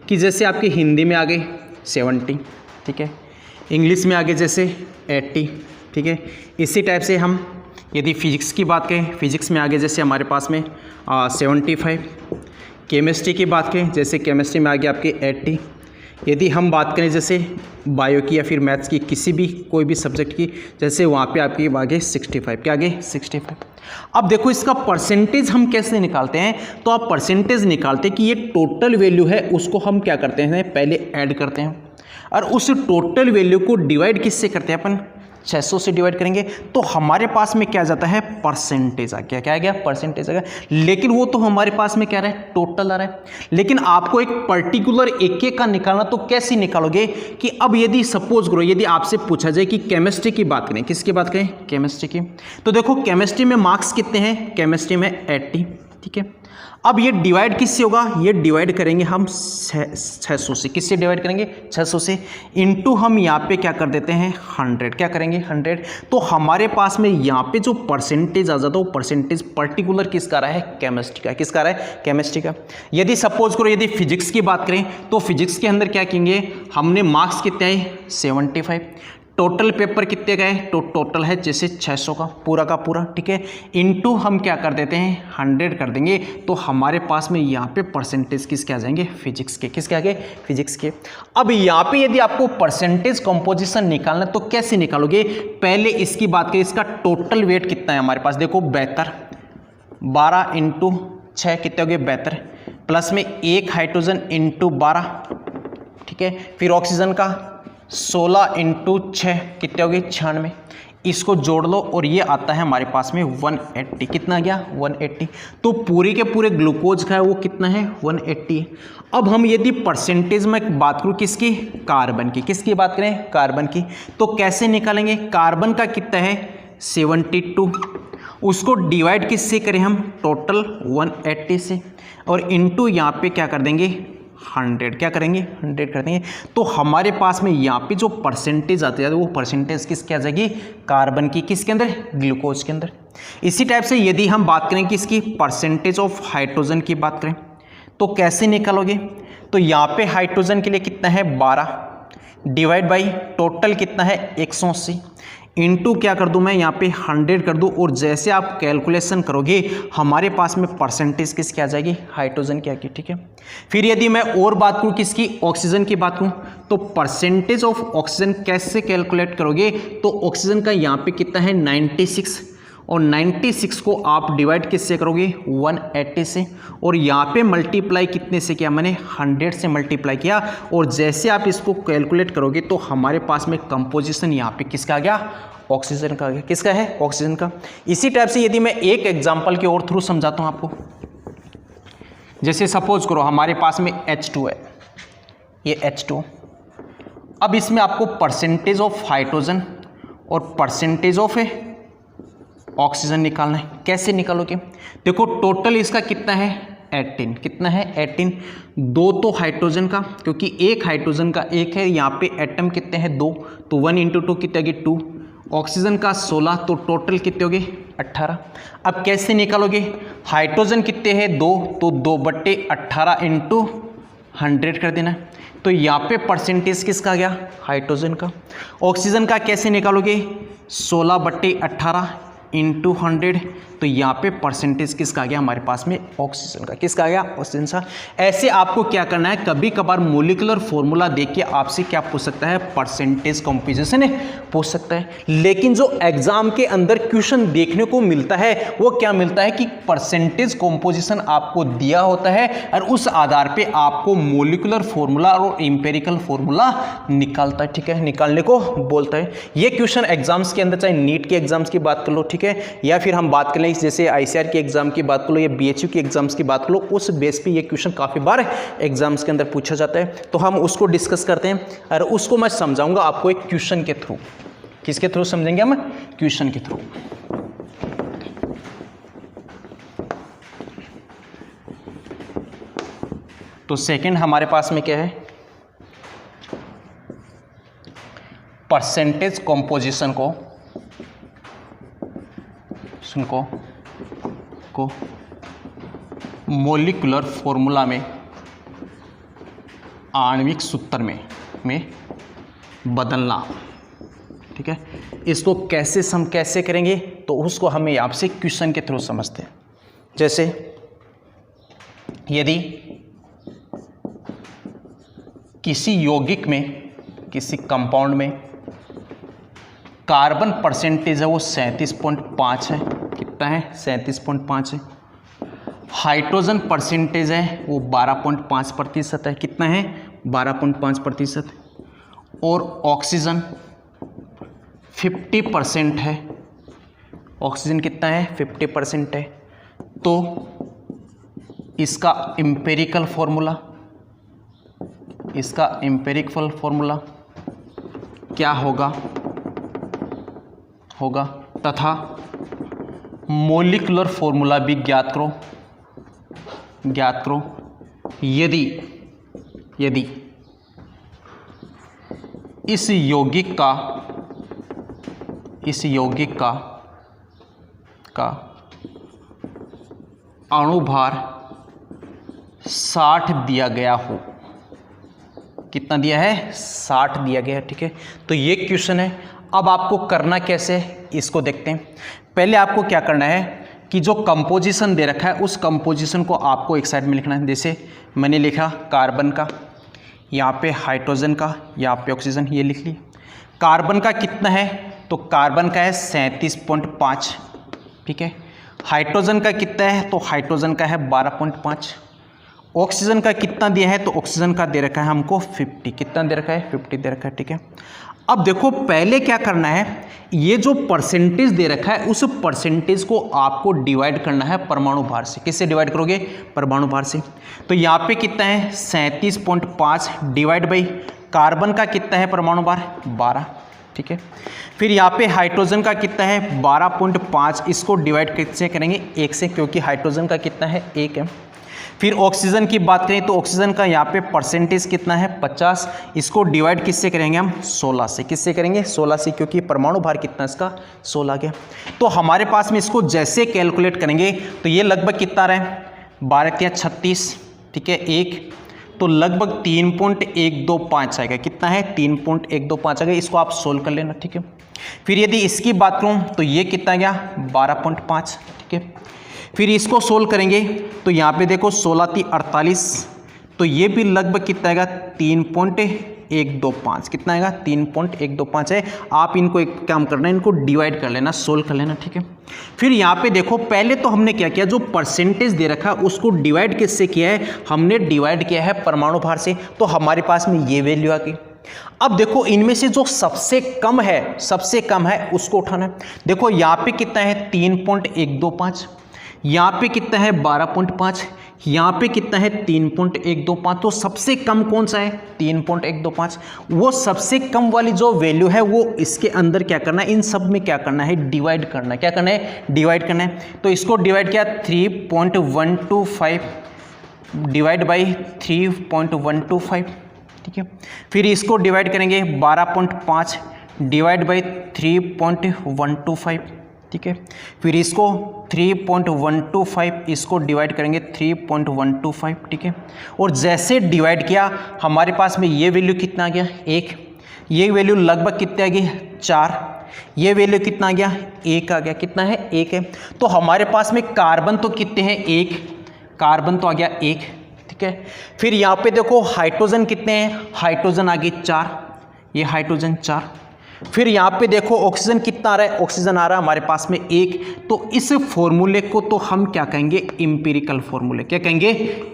A: कि जैसे आपके हिंदी में आगे 70, ठीक है, इंग्लिश में आगे जैसे 80, ठीक है, इसी टाइप से हम यदि फिजिक्स की बात करें, फिजिक्स में आगे जैसे हमारे पास में 75, केमिस्ट्री की बात करें, जैसे केमिस्ट्री में आगे आपके 80, यदि हम बात करें जैसे बायो की या फिर मैथ्स की किसी भी कोई भी सब्जेक्ट की, जैसे वहाँ पे आपकी आगे 65, क्या आगे 65। अब देखो इसका परसेंटेज हम कैसे निकालते हैं, तो आप परसेंटेज निकालते हैं कि ये टोटल वैल्यू है उसको हम क्या करते हैं, पहले ऐड करते हैं और उस टोटल वैल्यू को डिवाइड किससे करते हैं अपन, 600 से डिवाइड करेंगे तो हमारे पास में क्या जाता है, परसेंटेज आ गया। क्या आ गया, परसेंटेज आ गया। लेकिन वो तो हमारे पास में क्या रहा है, टोटल आ रहा है। लेकिन आपको एक पर्टिकुलर एक एक का निकालना, तो कैसे निकालोगे कि अब यदि सपोज करो यदि आपसे पूछा जाए कि केमिस्ट्री की बात करें, किसकी बात करें, केमिस्ट्री की, तो देखो केमिस्ट्री में मार्क्स कितने हैं, केमिस्ट्री में 80, ठीक है। अब ये डिवाइड किससे होगा, ये डिवाइड करेंगे हम 600 से, किससे डिवाइड करेंगे, 600 से, इनटू हम यहाँ पे क्या कर देते हैं 100, क्या करेंगे 100। तो हमारे पास में यहाँ पे जो परसेंटेज आ जाता है वो परसेंटेज पर्टिकुलर किसका रहा है, केमिस्ट्री का, किसका रहा है, केमिस्ट्री का। यदि सपोज करो यदि फिजिक्स की बात करें तो फिजिक्स के अंदर क्या कहेंगे, हमने मार्क्स कितने आए 75, टोटल पेपर कितने गए, तो टोटल है जैसे 600 का पूरा, ठीक है, इनटू हम क्या कर देते हैं 100 कर देंगे, तो हमारे पास में यहाँ पे परसेंटेज किसके आ जाएंगे, फिजिक्स के, किसके आगे, फिजिक्स के। अब यहाँ पे यदि आपको परसेंटेज कंपोजिशन निकालना तो कैसे निकालोगे, पहले इसकी बात करें, इसका टोटल वेट कितना है हमारे पास, देखो 72, 12 इंटू 6 कितने हो गए 72, प्लस में 1 हाइड्रोजन इंटू 12, ठीक है, फिर ऑक्सीजन का 16 इंटू 6 कितने हो गए 96, इसको जोड़ लो और ये आता है हमारे पास में 180, कितना आ गया 180। तो पूरे के पूरे ग्लूकोज का है वो कितना है 180। अब हम यदि परसेंटेज में बात करूँ किसकी, कार्बन की, किसकी बात करें, कार्बन की, तो कैसे निकालेंगे, कार्बन का कितना है 72, उसको डिवाइड किससे करें हम, टोटल 180 से, और इनटू यहाँ पे क्या कर देंगे 100, क्या करेंगे 100 कर देंगे। तो हमारे पास में यहाँ पे जो परसेंटेज आती है वो परसेंटेज किसकी आ जाएगी, कार्बन की, किसके अंदर, ग्लूकोज के अंदर। इसी टाइप से यदि हम बात करें कि इसकी परसेंटेज ऑफ हाइड्रोजन की बात करें तो कैसे निकालोगे, तो यहाँ पे हाइड्रोजन के लिए कितना है 12, डिवाइड बाई टोटल कितना है 180, इनटू क्या कर दूं मैं यहाँ पे 100 कर दूं, और जैसे आप कैलकुलेशन करोगे हमारे पास में परसेंटेज किसकी आ जाएगी, हाइड्रोजन की आएगी, ठीक है। फिर यदि मैं और बात करूं किसकी, ऑक्सीजन की बात करूं, तो परसेंटेज ऑफ ऑक्सीजन कैसे कैलकुलेट करोगे, तो ऑक्सीजन का यहाँ पे कितना है 96, और 96 को आप डिवाइड किससे करोगे 180 से, और यहाँ पे मल्टीप्लाई कितने से किया मैंने 100 से मल्टीप्लाई किया, और जैसे आप इसको कैलकुलेट करोगे तो हमारे पास में कंपोजिशन यहाँ पे किसका आ गया, ऑक्सीजन का आ गया, किसका है, ऑक्सीजन का। इसी टाइप से यदि मैं एक एग्जांपल के और थ्रू समझाता हूँ आपको, जैसे सपोज करो हमारे पास में H2 है, ये H2, अब इसमें आपको परसेंटेज ऑफ हाइड्रोजन और परसेंटेज ऑफ ऑक्सीजन निकालना है। कैसे निकालोगे, देखो टोटल इसका कितना है 18, कितना है 18, 2 तो हाइड्रोजन का, क्योंकि एक हाइड्रोजन का एक है, यहाँ पे एटम कितने हैं 2, तो 1 इंटू 2 कितने गए 2, ऑक्सीजन का 16, तो टोटल कितने हो गए 18। अब कैसे निकालोगे, हाइड्रोजन कितने हैं 2, तो 2/18 इंटू 100 कर देना, तो यहाँ पे परसेंटेज किसका आ गया, हाइड्रोजन का। ऑक्सीजन का कैसे निकालोगे, 16/18 इंटू 100, तो यहाँ पे परसेंटेज किसका आ गया हमारे पास में, ऑक्सीजन का, किसका आ गया, ऑक्सीजन का। ऐसे आपको क्या करना है, कभी कभार मोलिकुलर फॉर्मूला देख के आपसे क्या पूछ सकता है, परसेंटेज कंपोजिशन पूछ सकता है, लेकिन जो एग्जाम के अंदर क्वेश्चन देखने को मिलता है वो क्या मिलता है कि परसेंटेज कंपोजिशन आपको दिया होता है और उस आधार पे आपको मोलिकुलर फॉर्मूला और एम्पिरिकल फॉर्मूला निकालता है, ठीक है, निकालने को बोलता है। ये क्वेश्चन एग्जाम्स के अंदर, चाहे नीट के एग्जाम्स की बात कर लो, ठीक है, या फिर हम बात कर लें जैसे ICAR के एग्जाम की बात कर लो या BHU की एग्जाम्स की बात कर लो, उस बेस पे ये क्वेश्चन काफ़ी बार एग्जाम्स के अंदर पूछा जाता है, तो हम उसको डिस्कस करते हैं और उसको मैं समझाऊंगा आपको एक क्वेश्चन के थ्रू। किसके थ्रू समझेंगे हम, क्वेश्चन के थ्रू। तो सेकंड हमारे पास में क्या है, परसेंटेज कंपोजिशन को मोलिकुलर फॉर्मूला में, आणविक सूत्र में बदलना, ठीक है। इसको कैसे करेंगे, तो उसको हमें आपसे क्वेश्चन के थ्रू समझते हैं। जैसे यदि किसी यौगिक में, किसी कंपाउंड में कार्बन परसेंटेज है वो 37.5 है। कितना है? 37.5 है। हाइड्रोजन परसेंटेज है वो 12.5% है। कितना है? 12.5%। और ऑक्सीजन 50% है। ऑक्सीजन कितना है? 50% है। तो इसका एम्पिरिकल फॉर्मूला, इसका एम्पिरिकल फॉर्मूला क्या होगा तथा मोलिकुलर फॉर्मूला भी ज्ञात करो। यदि इस यौगिक का अणुभार 60 दिया गया हो। कितना दिया है? 60 दिया गया है। ठीक है, तो ये क्वेश्चन है। अब आपको करना कैसे है इसको देखते हैं। पहले आपको क्या करना है कि जो कंपोजिशन दे रखा है उस कंपोजिशन को आपको एक साइड में लिखना है। जैसे मैंने लिखा कार्बन का, यहाँ पे हाइड्रोजन का, यहाँ पे ऑक्सीजन, ये लिख लिया। कार्बन का कितना है? तो कार्बन का है 37.5। ठीक है। हाइड्रोजन का कितना है? तो हाइड्रोजन का है 12.5। ऑक्सीजन का कितना दिया है? तो ऑक्सीजन का दे रखा है हमको 50। कितना दे रखा है? 50 दे रखा है। ठीक है, अब देखो पहले क्या करना है, ये जो परसेंटेज दे रखा है उस परसेंटेज को आपको डिवाइड करना है परमाणु भार से। किससे डिवाइड करोगे? परमाणु भार से। तो यहाँ पे कितना है? 37.5 डिवाइड बाई कार्बन का कितना है परमाणु भार? 12। ठीक है, फिर यहाँ पे हाइड्रोजन का कितना है? 12.5। इसको डिवाइड किससे करेंगे? 1 से, क्योंकि हाइड्रोजन का कितना है? 1 है। फिर ऑक्सीजन की बात करें तो ऑक्सीजन का यहाँ पे परसेंटेज कितना है? 50। इसको डिवाइड किससे करेंगे हम? 16 से। किससे करेंगे? 16 से, क्योंकि परमाणु भार कितना इसका? 16 गया। तो हमारे पास में इसको जैसे कैलकुलेट करेंगे तो ये लगभग कितना रहा है? 12 या 36। ठीक है, 1 तो लगभग 3.125 आएगा। कितना है? 3.125 आएगा। इसको आप सोल्व कर लेना। ठीक है, फिर यदि इसकी बात करूँ तो ये कितना गया? 12.5। ठीक है, फिर इसको सोल्व करेंगे तो यहाँ पे देखो 16 × 48, तो ये भी लगभग कितना आएगा? 3.125। कितना आएगा? 3.125 है। आप इनको एक काम करना है, इनको डिवाइड कर लेना, सोल्व कर लेना। ठीक है, फिर यहाँ पे देखो पहले तो हमने क्या किया, जो परसेंटेज दे रखा है उसको डिवाइड किससे किया है? हमने डिवाइड किया है परमाणु भार से। तो हमारे पास में ये वैल्यू आ गई। अब देखो इनमें से जो सबसे कम है उसको उठाना है। देखो यहाँ पे कितना है? 3.125। यहाँ पे कितना है? 12.5। यहाँ पे कितना है? 3.125। तो सबसे कम कौन सा है? 3.125। वो सबसे कम वाली जो वैल्यू है वो इसके अंदर क्या करना है? इन सब में क्या करना है? डिवाइड करना है। क्या करना है? डिवाइड करना है। तो इसको डिवाइड किया 3.125 डिवाइड बाई 3.125। ठीक है, फिर इसको डिवाइड करेंगे 12.5 डिवाइड बाई 3.125। ठीक है, फिर इसको 3.125 इसको डिवाइड करेंगे 3.125। ठीक है, और जैसे डिवाइड किया हमारे पास में ये वैल्यू कितना आ गया? 1। ये वैल्यू लगभग कितने आ गई? 4। ये वैल्यू कितना आ गया? 1 आ गया। कितना है? 1 है। तो हमारे पास में कार्बन तो कितने हैं? 1। कार्बन तो आ गया 1। ठीक है, फिर यहाँ पे देखो हाइड्रोजन कितने हैं? हाइड्रोजन आ गई 4। ये हाइड्रोजन 4। फिर यहाँ पे देखो ऑक्सीजन कितना आ रहा है? ऑक्सीजन आ रहा है हमारे पास में 1। तो इस फॉर्मूले को तो हम क्या कहेंगे? एम्पिरिकल फॉर्मूले। क्या कहेंगे?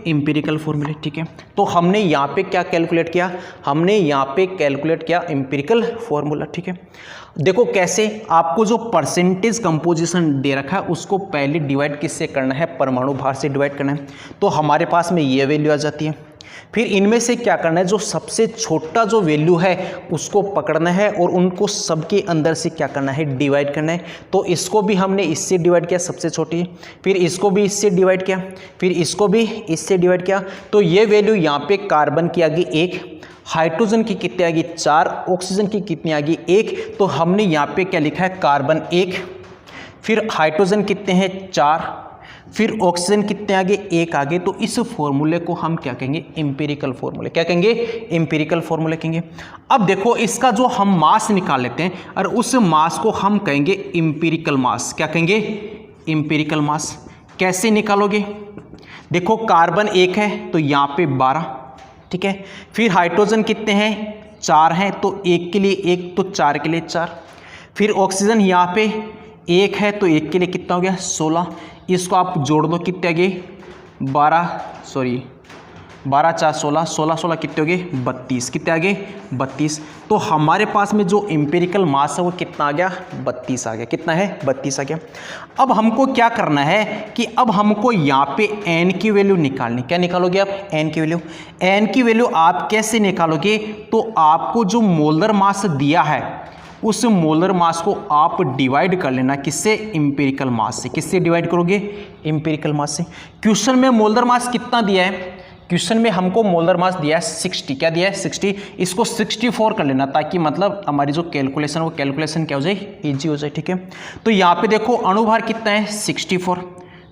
A: एम्पिरिकल फॉर्मूले। ठीक है, तो हमने यहाँ पे क्या कैलकुलेट किया? हमने यहाँ पे कैलकुलेट किया एम्पिरिकल फॉर्मूला। ठीक है, देखो कैसे, आपको जो परसेंटेज कंपोजिशन दे रखा है उसको पहले डिवाइड किससे करना है? परमाणु भार से डिवाइड करना है। तो हमारे पास में ये वैल्यू आ जाती है। फिर इनमें से क्या करना है? जो सबसे छोटा जो वैल्यू है उसको पकड़ना है और उनको सबके अंदर से क्या करना है? डिवाइड करना है। तो इसको भी हमने इससे डिवाइड किया, सबसे छोटी। फिर इसको भी इससे डिवाइड किया, फिर इसको भी इससे डिवाइड किया। तो ये वैल्यू यहाँ पे कार्बन की आ गई 1, हाइड्रोजन की कितनी आ गई? 4, ऑक्सीजन की कितनी आ गई? 1। तो हमने यहाँ पे क्या लिखा है? कार्बन 1, फिर हाइड्रोजन कितने हैं? 4, फिर ऑक्सीजन कितने आगे? 1 आगे। तो इस फॉर्मूले को हम क्या कहेंगे? एम्पिरिकल फॉर्मूले। क्या कहेंगे? एम्पिरिकल फॉर्मूले कहेंगे। अब देखो इसका जो हम मास निकाल लेते हैं और उस मास को हम कहेंगे एम्पिरिकल मास। क्या कहेंगे? एम्पिरिकल मास। कैसे निकालोगे? देखो कार्बन 1 है तो यहाँ पे 12, ठीक है। फिर हाइड्रोजन कितने हैं, 4 हैं, तो 1 के लिए 1, तो 4 के लिए 4। फिर ऑक्सीजन यहाँ पे 1 है, तो 1 के लिए कितना हो गया, 16। इसको आप जोड़ दो, कितने आ गए, 12 4 16, 16 16 कितने हो गए, 32। कितने आ गए, 32। तो हमारे पास में जो एम्पिरिकल मास है वो कितना आ गया, 32 आ गया। कितना है, 32 आ गया। अब हमको क्या करना है कि अब हमको यहाँ पे n की वैल्यू निकालनी। क्या निकालोगे आप, n की वैल्यू। n की वैल्यू आप कैसे निकालोगे, तो आपको जो मोलर मास दिया है उस मोलर मास को आप डिवाइड कर लेना, किससे, एम्पिरिकल मास से। किससे डिवाइड करोगे, एम्पिरिकल मास से। क्वेश्चन में मोलर मास कितना दिया है, क्वेश्चन में हमको मोलर मास दिया है 60। क्या दिया है, 60। इसको 64 कर लेना, ताकि मतलब हमारी जो कैलकुलेशन वो कैलकुलेशन क्या हो जाए, इजी हो जाए। ठीक है, तो यहाँ पे देखो अणुभार कितना है, 64,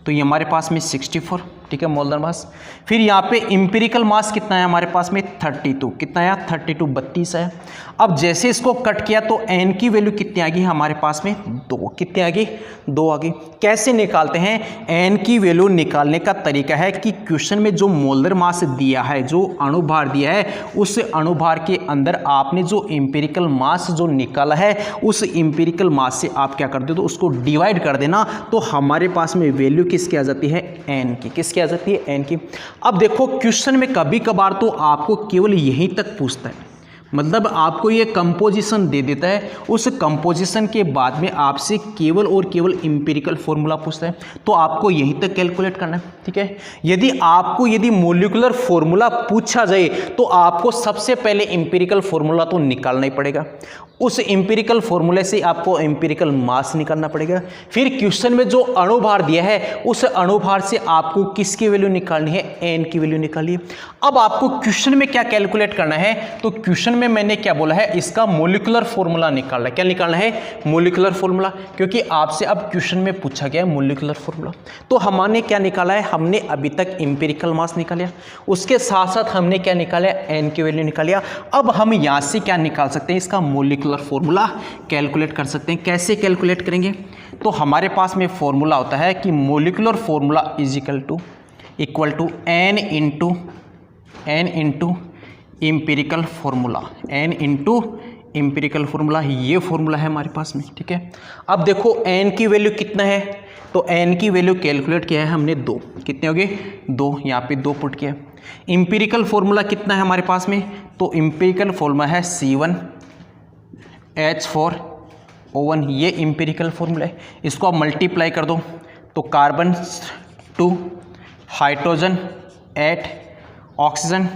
A: तो ये हमारे पास में 64, ठीक है, मोलर मास। फिर यहाँ पे एम्पिरिकल मास कितना है हमारे पास में, 32। कितना है, 32, 32 है। अब जैसे इसको कट किया तो n की वैल्यू कितनी आ गई हमारे पास में, 2। कितने आ गई, 2 आ गई। कैसे निकालते हैं, n की वैल्यू निकालने का तरीका है कि क्वेश्चन में जो मोलर मास दिया है, जो अणुभार दिया है, उस अणुभार के अंदर आपने जो एम्पिरिकल मास जो निकाला है, उस एम्पिरिकल मास से आप क्या कर दो, तो उसको डिवाइड कर देना, तो हमारे पास में वैल्यू किसकी आ जाती है, n की। किसकी आ जाती है, n की। अब देखो क्वेश्चन में कभी कभार तो आपको केवल यहीं तक पूछता है, मतलब आपको ये कंपोजिशन दे देता है, उस कंपोजिशन के बाद में आपसे केवल और केवल एम्पिरिकल फॉर्मूला पूछता है, तो आपको यहीं तक कैलकुलेट करना है। ठीक है, यदि मॉलिक्यूलर फॉर्मूला पूछा जाए तो आपको सबसे पहले एम्पिरिकल फॉर्मूला तो निकालना ही पड़ेगा। उस एम्पिरिकल फॉर्मूले से आपको एम्पिरिकल मास निकालना पड़ेगा। फिर क्वेश्चन में जो अणुभार दिया है, उस अणुभार से आपको किसकी वैल्यू निकालनी है, n की वैल्यू निकालिए। अब आपको क्वेश्चन में क्या कैलकुलेट करना है, तो क्वेश्चन में मैंने क्या बोला है, इसका मॉलिक्यूलर फॉर्मूला निकालना है। क्या निकालना है, मॉलिक्यूलर फॉर्मूला, क्योंकि आपसे अब क्वेश्चन में पूछा गया है मॉलिक्यूलर फॉर्मूला। तो हमने क्या निकाला है, हमने अभी तक एम्पिरिकल मास निकाला, उसके साथ साथ हमने क्या निकाला, n की वैल्यू निकालिया। अब हम यहाँ से क्या निकाल सकते हैं, इसका मॉलिक्यूलर फॉर्मूला कैलकुलेट कर सकते हैं। कैसे कैलकुलेट करेंगे, तो हमारे पास में फॉर्मूला होता है कि molecular formula is equal to n into empirical formula, n into empirical formula, ये फॉर्मूला है हमारे पास में। ठीक है, अब देखो n की वैल्यू कितना है, तो n की वैल्यू कैलकुलेट किया है हमने 2। कितने हो गए, 2, यहाँ पे 2 पुट किया। एम्पिरिकल फॉर्मूला कितना है हमारे पास में, तो एम्पिरिकल फॉर्मूला है C1H4O1, ये एम्पिरिकल फॉर्मूला है। इसको आप मल्टीप्लाई कर दो तो कार्बन 2, हाइड्रोजन 8, ऑक्सीजन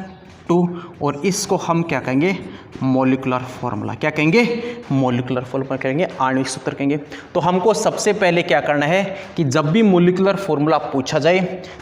A: 2, और इसको हम क्या कहेंगे, मॉलिक्यूलर फॉर्मूला। क्या कहेंगे, मॉलिक्यूलर फॉर्मूला कहेंगे, आणविक सूत्र कहेंगे। तो हमको सबसे पहले क्या करना है कि जब भी मॉलिक्यूलर फॉर्मूला पूछा जाए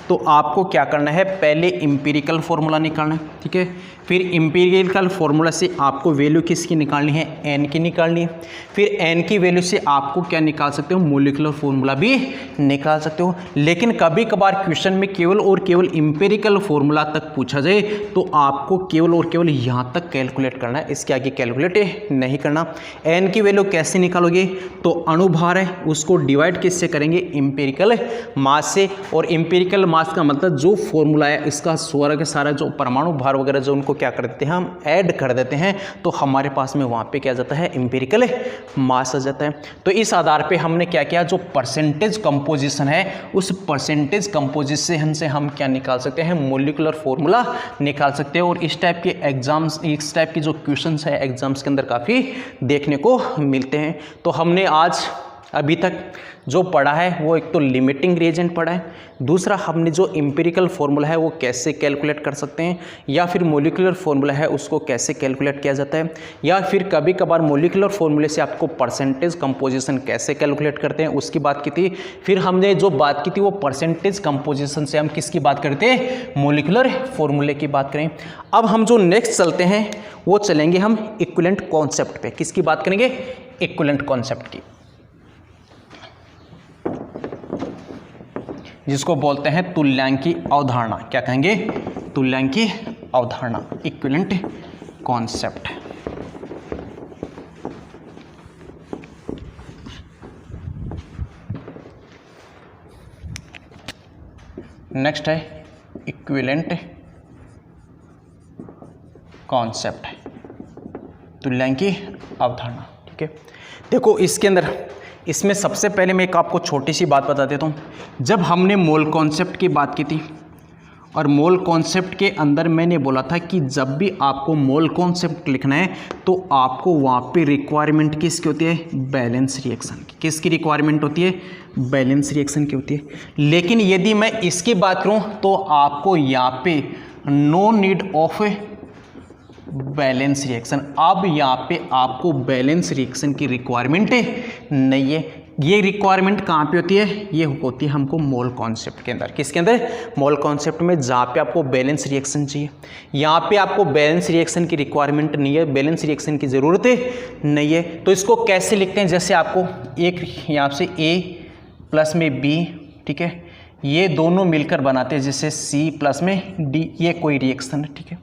A: तो आपको क्या करना है, पहले एम्पिरिकल फॉर्मूला निकालना है। ठीक है, फिर एम्पिरिकल फॉर्मूला से आपको वैल्यू किसकी निकालनी है, n की निकालनी है। फिर n की वैल्यू से आपको क्या निकाल सकते हो, मॉलिक्यूलर फॉर्मूला भी निकाल सकते हो। लेकिन कभी कभार क्वेश्चन में केवल और केवल एम्पिरिकल फॉर्मूला तक पूछा जाए तो आपको केवल और केवल यहाँ तक कैलकुलेट करना है, इसके आगे कैलकुलेट नहीं करना। n की वैल्यू कैसे निकालोगे, तो अणुभार है उसको डिवाइड किससे करेंगे, एम्पिरिकल मास से। और एम्पिरिकल मास का मतलब जो फॉर्मूला है इसका सारा जो परमाणु भार वगैरह जो उनको क्या कर देते हैं, हम ऐड कर देते हैं, तो हमारे पास में वहाँ पे क्या जाता है, एम्पिरिकल मास आ जाता है। तो इस आधार पे हमने क्या किया, जो परसेंटेज कंपोजिशन है उस परसेंटेज कंपोजिशन से हम क्या निकाल सकते हैं, मॉलिक्यूलर फॉर्मूला निकाल सकते हैं। और इस टाइप के एग्जाम्स, इस टाइप की जो क्वेश्चंस है एग्जाम्स के अंदर काफ़ी देखने को मिलते हैं। तो हमने आज अभी तक जो पढ़ा है वो एक तो लिमिटिंग रिएजेंट पढ़ा है, दूसरा हमने जो एम्पिरिकल फॉर्मूला है वो कैसे कैलकुलेट कर सकते हैं, या फिर मॉलिक्यूलर फॉर्मूला है उसको कैसे कैलकुलेट किया जाता है, या फिर कभी कभार मॉलिक्यूलर फॉर्मूले से आपको परसेंटेज कंपोजिशन कैसे कैलकुलेट करते हैं उसकी बात की थी। फिर हमने जो बात की थी वो परसेंटेज कंपोजिशन से हम किसकी बात करते हैं, मॉलिक्यूलर फॉर्मूले की बात करें। अब हम जो नेक्स्ट चलते हैं वो चलेंगे हम इक्विवेलेंट कॉन्सेप्ट पे। किसकी बात करेंगे, इक्विवेलेंट कॉन्सेप्ट की, जिसको बोलते हैं तुल्यांकी अवधारणा। क्या कहेंगे, तुल्यांकी अवधारणा, इक्विवेलेंट कॉन्सेप्ट। नेक्स्ट है इक्विवेलेंट कॉन्सेप्ट है, तुल्यांक की अवधारणा। ठीक है, देखो इसके अंदर, इसमें सबसे पहले मैं एक आपको छोटी सी बात बता देता हूँ। जब हमने मोल कॉन्सेप्ट की बात की थी, और मोल कॉन्सेप्ट के अंदर मैंने बोला था कि जब भी आपको मोल कॉन्सेप्ट लिखना है तो आपको वहाँ पे रिक्वायरमेंट किसकी होती है, बैलेंस रिएक्शन की। किसकी रिक्वायरमेंट होती है, बैलेंस रिएक्शन की होती है। लेकिन यदि मैं इसकी बात करूँ तो आपको यहाँ पे no need of balance reaction, अब यहाँ पे आपको बैलेंस रिएक्शन की रिक्वायरमेंट नहीं है। ये रिक्वायरमेंट कहाँ पे होती है, ये होती है हमको मोल कॉन्सेप्ट के अंदर। किसके अंदर, मोल कॉन्सेप्ट में, जहाँ पे आपको बैलेंस रिएक्शन चाहिए। यहाँ पे आपको बैलेंस रिएक्शन की रिक्वायरमेंट नहीं है, बैलेंस रिएक्शन की ज़रूरत नहीं है। तो इसको कैसे लिखते हैं, जैसे आपको एक यहाँ से A प्लस में B, ठीक है, ये दोनों मिलकर बनाते हैं जैसे C प्लस में D, ये कोई रिएक्शन है। ठीक है,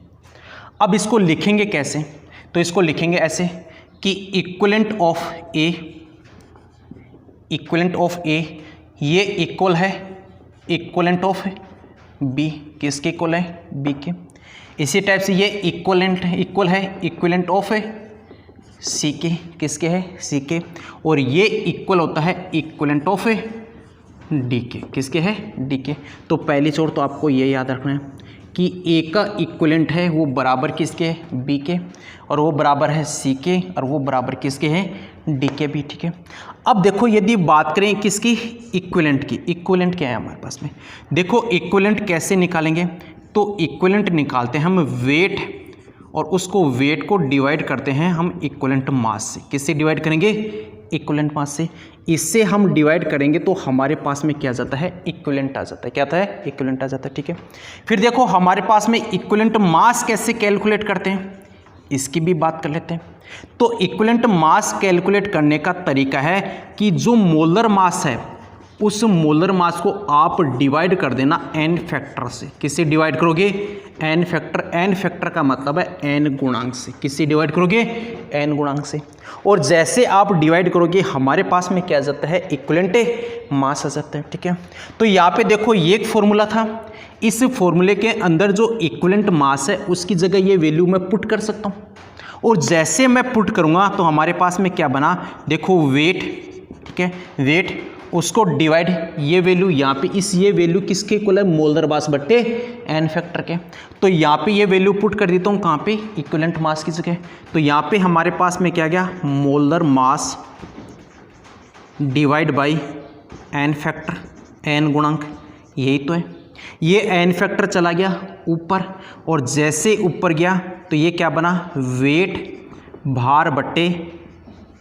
A: अब इसको लिखेंगे कैसे, तो इसको लिखेंगे ऐसे कि equivalent of A, equivalent of A ये इक्वल है इक्विवेलेंट ऑफ B, किसके इक्वल है, B के। इसी टाइप से ये इक्वल है इक्विवेलेंट ऑफ C के, किसके है, C के। और ये इक्वल होता है इक्विवेलेंट ऑफ D के, किसके है, D के। तो पहली चोर तो आपको ये याद रखना है कि A का इक्विवेलेंट है वो बराबर किसके, B के, और वो बराबर है C के, और वो बराबर किसके है, D के भी। ठीक है, अब देखो यदि बात करें किसकी, इक्विवेलेंट की, इक्विवेलेंट क्या है हमारे पास में, देखो इक्विवेलेंट कैसे निकालेंगे, तो इक्विवेलेंट निकालते हैं हम वेट, और उसको वेट को डिवाइड करते हैं हम इक्विवेलेंट मास से। किससे डिवाइड करेंगे, इक्विवेलेंट मास से। इससे हम डिवाइड करेंगे तो हमारे पास में क्या जाता है, इक्विवेलेंट आ जाता है। क्या आता है, इक्विवेलेंट आ जाता है। ठीक है, फिर देखो हमारे पास में इक्विवेलेंट मास कैसे कैलकुलेट करते हैं, इसकी भी बात कर लेते हैं। तो इक्विवेलेंट मास कैलकुलेट करने का तरीका है कि जो मोलर मास है उस मोलर मास को आप डिवाइड कर देना n फैक्टर से। किससे डिवाइड करोगे, n फैक्टर। n फैक्टर का मतलब है n गुणांक से। किससे डिवाइड करोगे, n गुणांक से। और जैसे आप डिवाइड करोगे हमारे पास में क्या आ जाता है, इक्विवेलेंट मास आ जाता है। ठीक है, तो यहाँ पे देखो ये एक फॉर्मूला था, इस फॉर्मूले के अंदर जो इक्विवेलेंट मास है उसकी जगह ये वैल्यू मैं पुट कर सकता हूँ, और जैसे मैं पुट करूँगा तो हमारे पास में क्या बना, देखो वेट। ठीक है, वेट, उसको डिवाइड, ये वैल्यू यहाँ पे, ये वैल्यू किसके इक्वल है, मोलर मास बट्टे n फैक्टर के। तो यहाँ पे ये वैल्यू पुट कर देता हूँ कहाँ पे, इक्विवेलेंट मास की जगह। तो यहाँ पे हमारे पास में क्या गया, molar mass divide by n factor, n गुणांक, यही तो है। ये n फैक्टर चला गया ऊपर, और जैसे ऊपर गया तो ये क्या बना, वेट भार बट्टे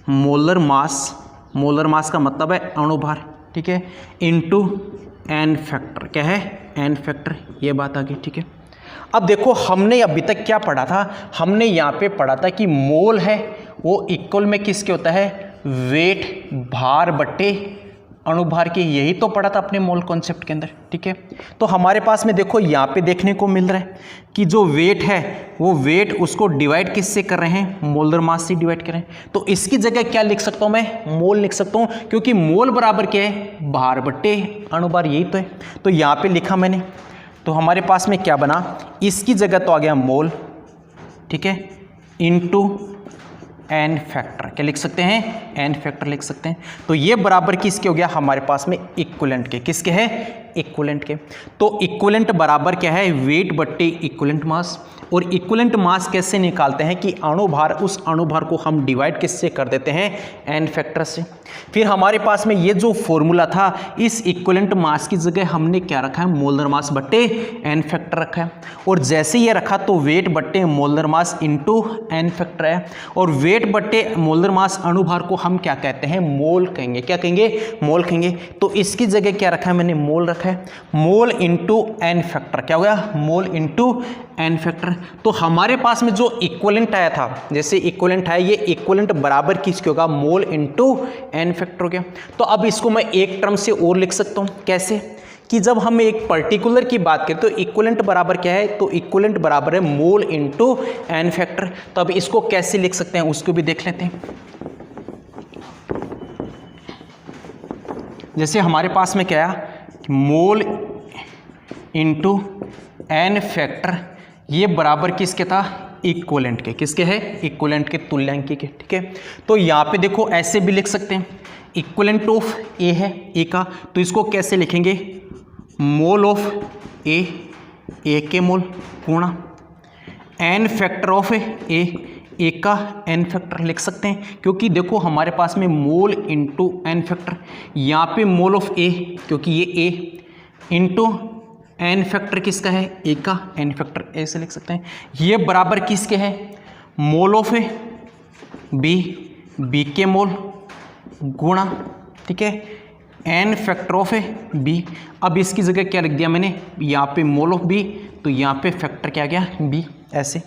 A: मोलर मास। मोलर मास का मतलब है अणुभार। ठीक है, इनटू n फैक्टर, क्या है, n फैक्टर, ये बात आ गई। ठीक है, अब देखो हमने अभी तक क्या पढ़ा था, हमने यहाँ पे पढ़ा था कि मोल है वो इक्वल में किसके होता है, वेट भार बट्टे अणुभार के। यही तो पढ़ा था अपने मोल कॉन्सेप्ट के अंदर। ठीक है, तो हमारे पास में देखो यहाँ पे देखने को मिल रहा है कि जो वेट है वो वेट उसको डिवाइड किससे कर रहे हैं, मोलर मास से डिवाइड कर रहे हैं। तो इसकी जगह क्या लिख सकता हूँ मैं, मोल लिख सकता हूँ, क्योंकि मोल बराबर क्या है, भार बट्टे अणुभार, यही तो है। तो यहाँ पे लिखा मैंने, तो हमारे पास में क्या बना, इसकी जगह तो आ गया मोल, ठीक है, इनटू n फैक्टर। क्या लिख सकते हैं, n फैक्टर लिख सकते हैं। तो ये बराबर किसके हो गया, हमारे पास में इक्विवेलेंट के। किसके है, इक्विवेलेंट के। तो इक्विवेलेंट बराबर क्या है, वेट बट्टे इक्विवेलेंट मास। और इक्विवेलेंट मास कैसे निकालते हैं कि अणुभार, उस अणुभार को हम डिवाइड किससे कर देते हैं, n फैक्टर से। फिर हमारे पास में ये जो फॉर्मूला था, इस इक्विवेलेंट मास की जगह हमने क्या रखा है, मोलर मास बट्टे n फैक्टर रखा है। और जैसे ये रखा तो वेट बट्टे molar mass into n factor है। और वेट बट्टे मोलर मास अणुभार को हम क्या कहते हैं, मोल कहेंगे। क्या कहेंगे, मोल कहेंगे। तो इसकी जगह क्या रखा है मैंने, मोल रखा है, मोल इंटू n फैक्टर। क्या हो गया, मोल इंटू n फैक्टर। तो हमारे पास में जो इक्विवेलेंट आया था, जैसे इक्विवेलेंट है, ये इक्विवेलेंट बराबर किसके होगा, मोल इंटू n फैक्टर हो गया। तो अब इसको मैं एक टर्म से और लिख सकता हूँ, कैसे, कि जब हम एक पर्टिकुलर की बात करें तो इक्विवेलेंट बराबर क्या है, तो इक्विवेलेंट बराबर है मोल इंटू n फैक्टर। तो अब इसको कैसे लिख सकते हैं उसको भी देख लेते हैं। जैसे हमारे पास में क्या है, मोल इंटू n फैक्टर, ये बराबर किसके था, इक्वलेंट के, किसके है, इक्वलेंट के, तुल्यांकी के, ठीक है। तो यहाँ पे देखो ऐसे भी लिख सकते हैं, इक्वलेंट ऑफ ए है ए का, तो इसको कैसे लिखेंगे, मोल ऑफ ए के मोल गुणा एन फैक्टर ऑफ ए का एन फैक्टर लिख सकते हैं, क्योंकि देखो हमारे पास में मोल इंटू एन फैक्टर, यहाँ पे मोल ऑफ ए क्योंकि ये ए इंटू एन फैक्टर किसका है, ए का एन फैक्टर ऐसे लिख सकते हैं। ये बराबर किसके है, मोल ऑफ ए बी के मोल गुणा, ठीक है, n factor of A B. अब इसकी जगह क्या लिख दिया मैंने, यहाँ पे मोल ऑफ बी, तो यहाँ पे फैक्टर क्या गया बी, ऐसे।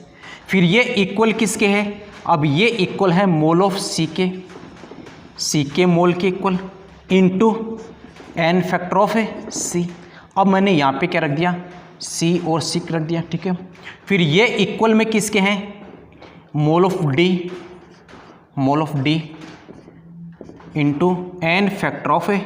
A: फिर ये इक्वल किसके है, अब ये इक्वल है मोल ऑफ सी के मोल के equal into n factor of A C. अब मैंने यहाँ पे क्या रख दिया, सी और सी रख दिया, ठीक है। फिर ये इक्वल में किसके हैं, mole of D into n factor of A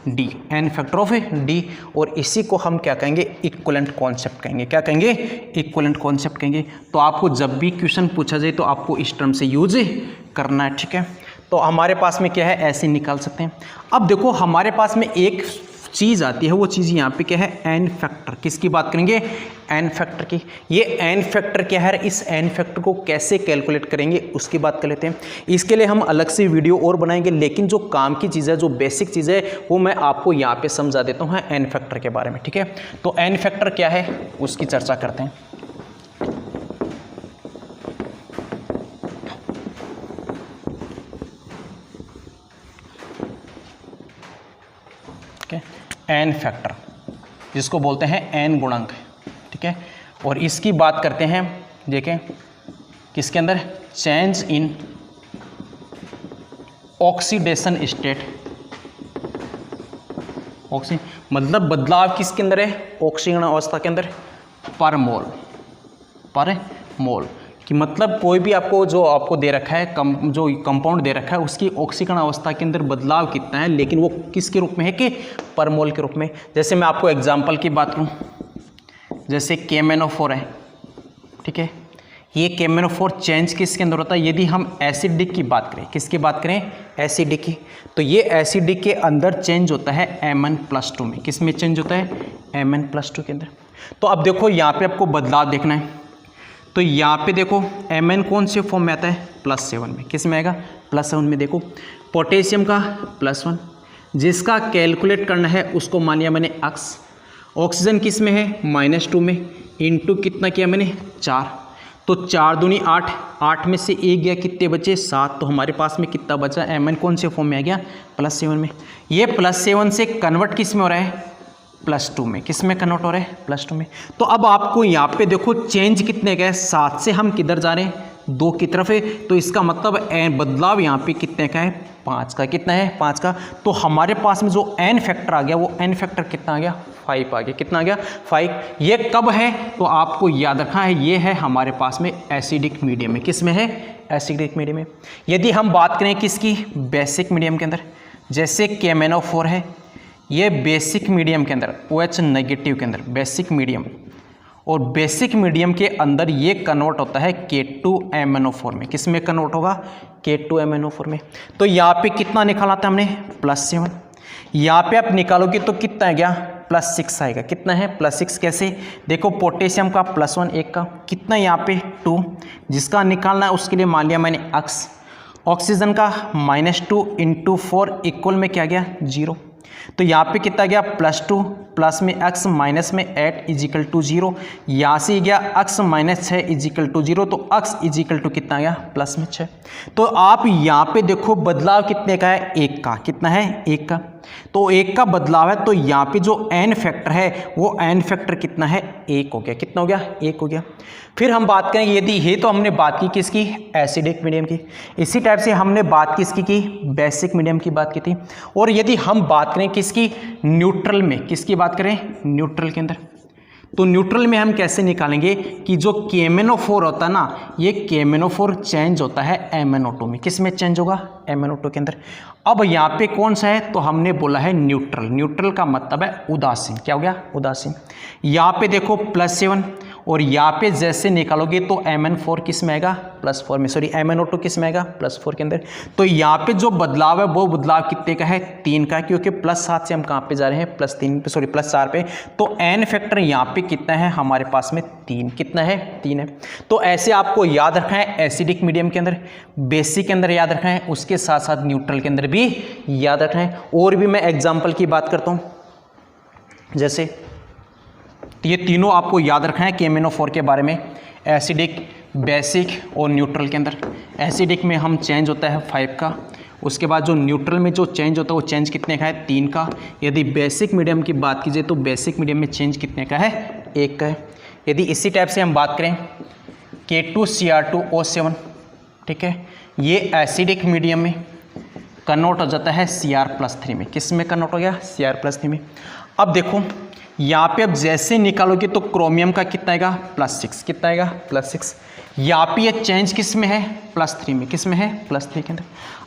A: D, n factor of A D. और इसी को हम क्या कहेंगे, इक्वलेंट कॉन्सेप्ट कहेंगे, क्या कहेंगे, इक्वलेंट कॉन्सेप्ट कहेंगे। तो आपको जब भी क्वेश्चन पूछा जाए तो आपको इस टर्म से यूज करना है, ठीक है। तो हमारे पास में क्या है, ऐसे निकाल सकते हैं। अब देखो हमारे पास में एक चीज़ आती है, वो चीज़ यहाँ पे क्या है, एन फैक्टर। किसकी बात करेंगे, एन फैक्टर की। ये एन फैक्टर क्या है, इस एन फैक्टर को कैसे कैलकुलेट करेंगे उसकी बात कर लेते हैं। इसके लिए हम अलग से वीडियो और बनाएंगे, लेकिन जो काम की चीज़ है, जो बेसिक चीज़ है, वो मैं आपको यहाँ पे समझा देता हूँ एन फैक्टर के बारे में, ठीक है। तो एन फैक्टर क्या है उसकी चर्चा करते हैं। एन फैक्टर जिसको बोलते हैं एन गुणांक, ठीक है। और इसकी बात करते हैं, देखें किसके अंदर, चेंज इन ऑक्सीडेशन स्टेट, मतलब बदलाव किसके अंदर है, ऑक्सीकरण अवस्था के अंदर, पर मोल कि मतलब कोई भी आपको जो आपको दे रखा है जो कंपाउंड दे रखा है उसकी ऑक्सीकरण अवस्था के अंदर बदलाव कितना है, लेकिन वो किसके रूप में है कि पर मोल के रूप में। जैसे मैं आपको एग्जांपल की बात करूं, जैसे KMnO4 है, ठीक है। ये KMnO4 चेंज किसके अंदर होता है, यदि हम एसिडिक की बात करें, किसकी बात करें, एसिडिक की, तो ये एसिडिक के अंदर चेंज होता है Mn+2 में। किस में चेंज होता है, Mn+2 के अंदर। तो अब देखो यहाँ पे आपको बदलाव देखना है, तो यहाँ पे देखो Mn कौन से फॉर्म में आता है, +7 में। किस में आएगा, +7 में। देखो पोटेशियम का +1, जिसका कैलकुलेट करना है उसको मान लिया मैंने x। ऑक्सीजन किस में है, -2 में, इंटू कितना किया मैंने, 4। तो 4 दूनी 8, 8 में से 1 गया, कितने बचे, 7। तो हमारे पास में कितना बचा, Mn कौन से फॉर्म में आ गया, +7 में। ये +7 से कन्वर्ट किस में हो रहा है, +2 में। किस में कन्वर्ट हो रहा है, +2 में। तो अब आपको यहाँ पे देखो चेंज कितने का है, 7 से हम किधर जा रहे हैं, 2 की तरफ है। तो इसका मतलब बदलाव यहाँ पे कितने का है, 5 का। कितना है, 5 का। तो हमारे पास में जो एन फैक्टर आ गया, वो एन फैक्टर कितना आ गया, 5 आ गया। कितना आ गया, 5। ये कब है, तो आपको याद रखना है, ये है हमारे पास में एसिडिक मीडियम में। किस में है, एसिडिक मीडियम में। यदि हम बात करें किसकी, बेसिक मीडियम के अंदर, जैसे KMnO4 है, ये बेसिक मीडियम के अंदर, OH नेगेटिव के अंदर, बेसिक मीडियम, और बेसिक मीडियम के अंदर ये कन्वर्ट होता है K2MnO4 में। किस में कन्वर्ट होगा, K2MnO4 में। तो यहाँ पे कितना निकाला था हमने, +7। यहाँ पे आप निकालोगे तो कितना आ गया, +6 आएगा। कितना है, +6। कैसे, देखो पोटेशियम का +1, 1 का, कितना यहाँ पे 2, जिसका निकालना है उसके लिए मान लिया मैंने x। ऑक्सीजन का -2 इंटू 4 इक्वल में क्या गया, 0। तो यहाँ पे कितना गया, +2, प्लस में x माइनस में 8 इजिकल टू 0। यहाँ से गया x माइनस 6 इजिकल टू 0, तो x इजिकल टू कितना गया, प्लस में 6। तो आप यहाँ पे देखो बदलाव कितने का है, 1 का। कितना है, 1 का। तो 1 का बदलाव है, तो यहाँ पे जो n फैक्टर है वो n फैक्टर कितना है, 1 हो गया। कितना हो गया, 1 हो गया। फिर हम बात करें, यदि ये तो हमने बात की किसकी, एसिडिक मीडियम की। इसी टाइप से हमने बात किसकी की, बेसिक मीडियम की बात की थी। और यदि हम बात करें किसकी, न्यूट्रल में, किसकी बात करें, न्यूट्रल के अंदर, तो न्यूट्रल में हम कैसे निकालेंगे कि जो KMnO4 होता है ना, ये KMnO4 चेंज होता है MnO2 में। किस में चेंज होगा, MnO2 के अंदर। अब यहाँ पे कौन सा है, तो हमने बोला है न्यूट्रल। न्यूट्रल का मतलब है उदासीन। क्या हो गया, उदासीन। यहाँ पे देखो +7 और यहाँ पे जैसे निकालोगे तो MnO4 किस में आएगा +4 में, सॉरी MnO2 किस में आएगा +4 के अंदर। तो यहाँ पे जो बदलाव है वो बदलाव कितने का है 3 का, क्योंकि +7 से हम कहाँ पे जा रहे हैं +3 पे, सॉरी +4 पे। तो n फैक्टर यहाँ पे कितना है हमारे पास में 3, कितना है 3 है। तो ऐसे आपको याद रखना है एसिडिक मीडियम के अंदर, बेसिक के अंदर याद रखना है, उसके साथ साथ न्यूट्रल के अंदर भी याद रखना है। और भी मैं एग्जाम्पल की बात करता हूँ, जैसे ये तीनों आपको याद रखना है KMnO4 के बारे में, एसिडिक, बेसिक और न्यूट्रल के अंदर। एसिडिक में हम चेंज होता है 5 का, उसके बाद जो न्यूट्रल में जो चेंज होता है वो चेंज कितने का है 3 का। यदि बेसिक मीडियम की बात कीजिए तो बेसिक मीडियम में चेंज कितने का है 1 का है। यदि इसी टाइप से हम बात करें K2Cr2O7, ठीक है, ये एसिडिक मीडियम में कन्वर्ट हो जाता है Cr+3 में। किस में कन्वर्ट हो गया Cr+3 में। अब देखो यहाँ पे अब जैसे निकालोगे तो क्रोमियम का कितना आएगा +6, कितना आएगा +6। यहाँ पे ये चेंज किस में है +3 में, किस में है +3 के अंदर।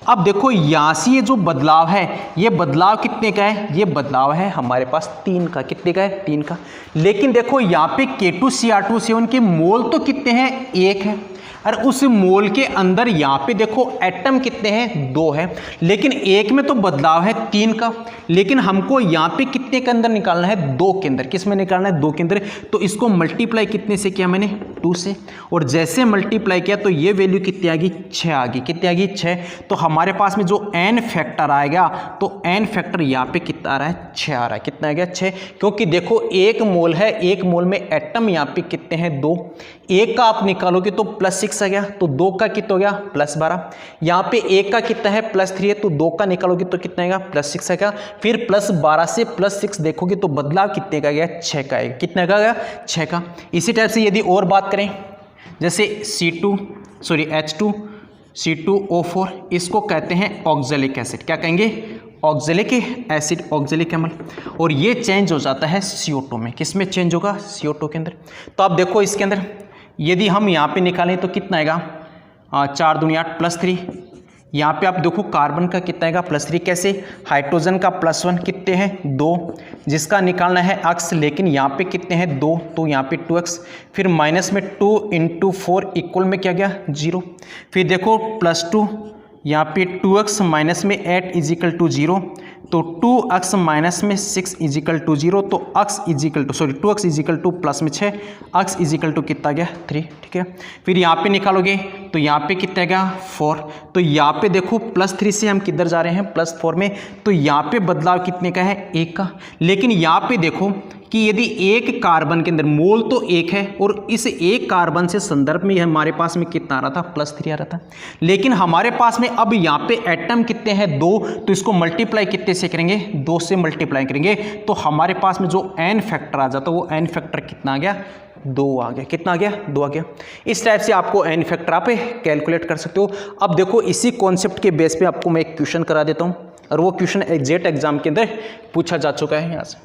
A: अब देखो यहाँ से ये जो बदलाव है ये बदलाव कितने का है, ये बदलाव है हमारे पास 3 का, कितने का है 3 का। लेकिन देखो यहाँ पे K2Cr2O7 के मोल तो कितने हैं 1 है, और उस मोल के अंदर यहाँ पे देखो एटम कितने हैं 2 है, लेकिन एक में तो बदलाव है 3 का। लेकिन हमको यहाँ पे कितने के अंदर निकालना है 2 के अंदर, किस में निकालना है 2 के अंदर। तो इसको मल्टीप्लाई कितने से किया मैंने 2 से, और जैसे मल्टीप्लाई किया तो ये वैल्यू कितनी आ गई 6 आ गई, कितनी आ गई 6। तो हमारे पास में जो n फैक्टर आएगा तो n फैक्टर यहाँ पे कितना आ रहा है 6 आ रहा है, कितना आ गया 6। क्योंकि देखो 1 मोल है, 1 मोल में एटम यहाँ पे कितने हैं 2, 1 का आप निकालोगे तो +6 आ गया, तो 2 का कितना हो गया +12। यहाँ पे 1 का कितना है +3 है, तो 2 का निकालोगे तो कितना आएगा +6 आएगा। फिर +12 से +6 देखोगे तो बदलाव कितने का गया 6 का आएगा, कितने का गया 6 का। इसी टाइप से यदि और बात करें जैसे H2CO4, इसको कहते हैं ऑक्जेलिक एसिड, क्या कहेंगे ऑक्जेलिक एसिड, ऑक्जेलिक अम्ल। और ये चेंज हो जाता है CO2 में, किस में चेंज होगा CO2 के अंदर। तो आप देखो इसके अंदर यदि हम यहाँ पे निकालें तो कितना आएगा 4 दूनी 8 +3। यहाँ पे आप देखो कार्बन का कितना आएगा +3, कैसे हाइड्रोजन का +1 कितने हैं 2, जिसका निकालना है अक्स, लेकिन यहाँ पे कितने हैं 2, तो यहाँ पे 2x। फिर माइनस में 2 × 4 इक्वल में क्या गया 0। फिर देखो +2, यहाँ पे 2x माइनस में 8 = 0, तो 2x माइनस में 6 = 0, तो x = 2x प्लस में 6, x = कितना गया 3, ठीक है। फिर यहाँ पे निकालोगे तो यहाँ पे कितना गया 4, तो यहाँ पे देखो +3 से हम किधर जा रहे हैं +4 में, तो यहाँ पे बदलाव कितने का है 1 का। लेकिन यहाँ पे देखो कि यदि एक कार्बन के अंदर मोल तो 1 है, और इस एक कार्बन से संदर्भ में हमारे पास में कितना आ रहा था +3 आ रहा था। लेकिन हमारे पास में अब यहाँ पे एटम कितने हैं 2, तो इसको मल्टीप्लाई कितने से करेंगे 2 से मल्टीप्लाई करेंगे, तो हमारे पास में जो n फैक्टर आ जाता है वो n फैक्टर कितना आ गया 2 आ गया, कितना आ गया 2 आ गया। इस टाइप से आपको n फैक्टर आप कैलकुलेट कर सकते हो। अब देखो इसी कॉन्सेप्ट के बेस पे आपको मैं एक क्वेश्चन करा देता हूँ, और वो क्वेश्चन एग्जैक्ट एग्जाम के अंदर पूछा जा चुका है यहाँ से,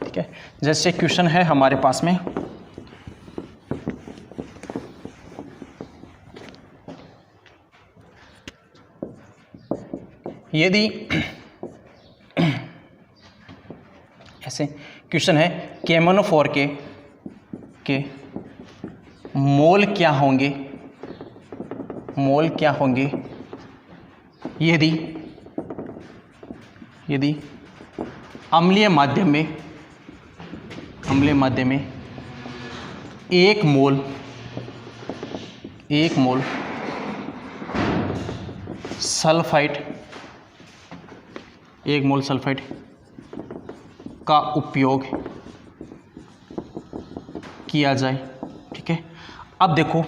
A: ठीक है। जैसे क्वेश्चन है हमारे पास में, यदि ऐसे क्वेश्चन है KMnO4 के मोल क्या होंगे, मोल क्या होंगे यदि अम्लीय माध्यम में 1 मोल सल्फाइड, 1 मोल सल्फाइड का उपयोग किया जाए, ठीक है। अब देखो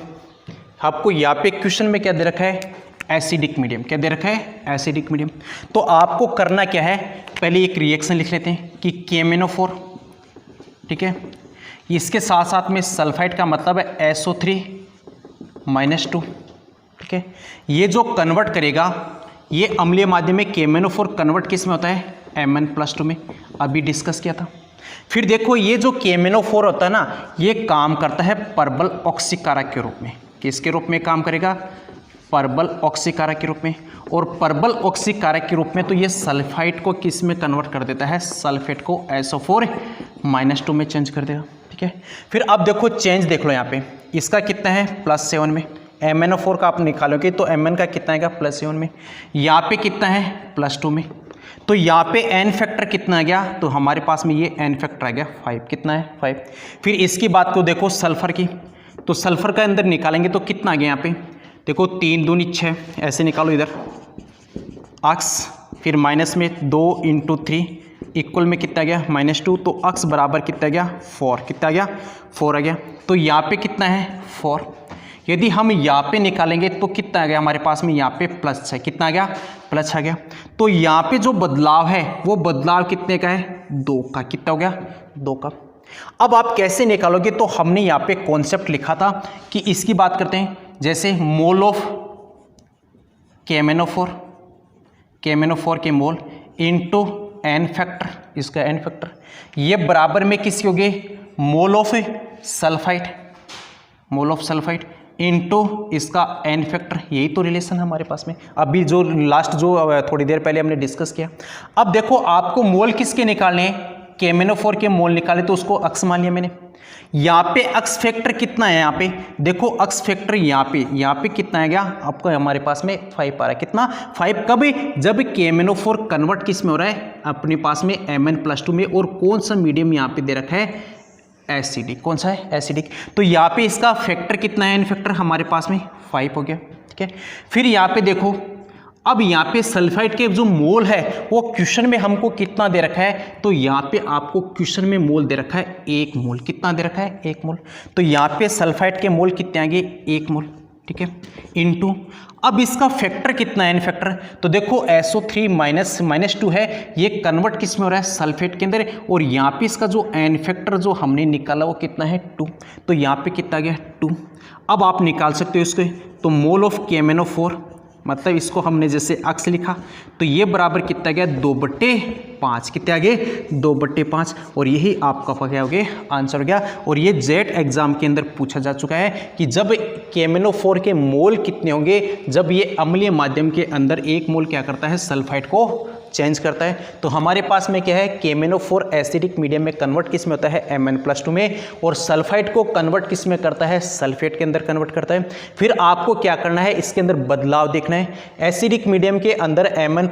A: आपको यहाँ पे क्वेश्चन में क्या दे रखा है एसिडिक मीडियम, क्या दे रखा है एसिडिक मीडियम। तो आपको करना क्या है, पहले एक रिएक्शन लिख लेते हैं कि KMnO4, ठीक है, इसके साथ साथ में सल्फाइड का मतलब है SO3 -2, ठीक है। ये जो कन्वर्ट करेगा, ये अम्लीय माध्यम में KMnO4 कन्वर्ट किस में होता है Mn+2 में, अभी डिस्कस किया था। फिर देखो ये जो KMnO4 होता है ना, ये काम करता है पर्बल ऑक्सीकारक के रूप में। किसके रूप में काम करेगा, पर्बल ऑक्सीकारक के रूप में। और पर्बल ऑक्सीकारक के रूप में तो ये सल्फाइड को किस में कन्वर्ट कर देता है, सल्फेट को SO4 -2 में चेंज कर देगा, ठीक ठीक है। फिर अब देखो चेंज देख लो यहाँ पे, इसका कितना है +7 में, MnO4 का आप निकालोगे तो Mn का कितना आएगा +7 में, यहाँ पे कितना है +2 में, तो यहाँ पे n फैक्टर कितना आ गया, तो हमारे पास में ये n फैक्टर आ गया 5, कितना है 5। फिर इसकी बात को देखो सल्फर की, तो सल्फर का अंदर निकालेंगे तो कितना आ गया यहाँ पे, देखो 3 दूनी 6, ऐसे निकालो इधर अक्स, फिर माइनस में 2 × 3 इक्वल में कितना आ गया -2, तो अक्स बराबर कितना आ गया 4, कितना आ गया 4 आ गया। तो यहाँ पे कितना है 4, यदि हम यहाँ पे निकालेंगे तो कितना आ गया हमारे पास में, यहाँ पे +6, कितना आ गया +6 आ गया। तो यहाँ पे जो बदलाव है वो बदलाव कितने का है 2 का, कितना हो गया 2 का। अब आप कैसे निकालोगे, तो हमने यहाँ पे कॉन्सेप्ट लिखा था कि इसकी बात करते हैं, जैसे मोल ऑफ KMnO4 के मोल इनटू n फैक्टर, इसका n फैक्टर, ये बराबर में किसकी हो गई मोल ऑफ सल्फाइड इनटू इसका n फैक्टर, यही तो रिलेशन है हमारे पास में। अभी जो लास्ट जो थोड़ी देर पहले हमने डिस्कस किया। अब देखो आपको मोल किसके निकालने हैं, KMnO4 के मोल निकाले तो उसको अक्स मान लिया मैंने। यहाँ पे अक्स फैक्टर कितना है, यहाँ पे देखो अक्स फैक्टर यहाँ पे कितना आ गया आपको, हमारे पास में 5 आ रहा है, कितना 5, कब जब KMnO4 कन्वर्ट किस में हो रहा है अपने पास में Mn+2 में, और कौन सा मीडियम यहाँ पे दे रखा है एसिडिक, कौन सा है एसिडिक। तो यहाँ पे इसका फैक्टर कितना है, n फैक्टर हमारे पास में 5 हो गया, ठीक है। फिर यहाँ पे देखो, अब यहाँ पे सल्फाइड के जो मोल है वो क्वेश्चन में हमको कितना दे रखा है, तो यहाँ पे आपको क्वेश्चन में मोल दे रखा है 1 मोल, कितना दे रखा है 1 मोल। तो यहाँ पे सल्फाइड के मोल कितने आ गए 1 मोल, ठीक है, इनटू अब इसका फैक्टर कितना है n फैक्टर, तो देखो SO3 -2 है, ये कन्वर्ट किस में हो रहा है सल्फेट के अंदर, और यहाँ पे इसका जो n फैक्टर जो हमने निकाला वो कितना है 2, तो यहाँ पे कितना आ गया 2। अब आप निकाल सकते हो इसके, तो मोल ऑफ KMnO4 मतलब इसको हमने जैसे अक्स लिखा, तो ये बराबर कितना गया 2/5, कितने आ गए 2/5, और यही आपका क्या हो गया आंसर हो गया। और ये जेट एग्जाम के अंदर पूछा जा चुका है कि जब KMnO4 के मोल कितने होंगे, जब ये अम्लीय माध्यम के अंदर 1 मोल क्या करता है सल्फाइड को चेंज करता है। तो हमारे पास में क्या है KMnO4 एसिडिक मीडियम में कन्वर्ट किस में होता है Mn+2 में, और सल्फाइड को कन्वर्ट किस में करता है सल्फेट के अंदर कन्वर्ट करता है। फिर आपको क्या करना है, इसके अंदर बदलाव देखना है। एसिडिक मीडियम के अंदर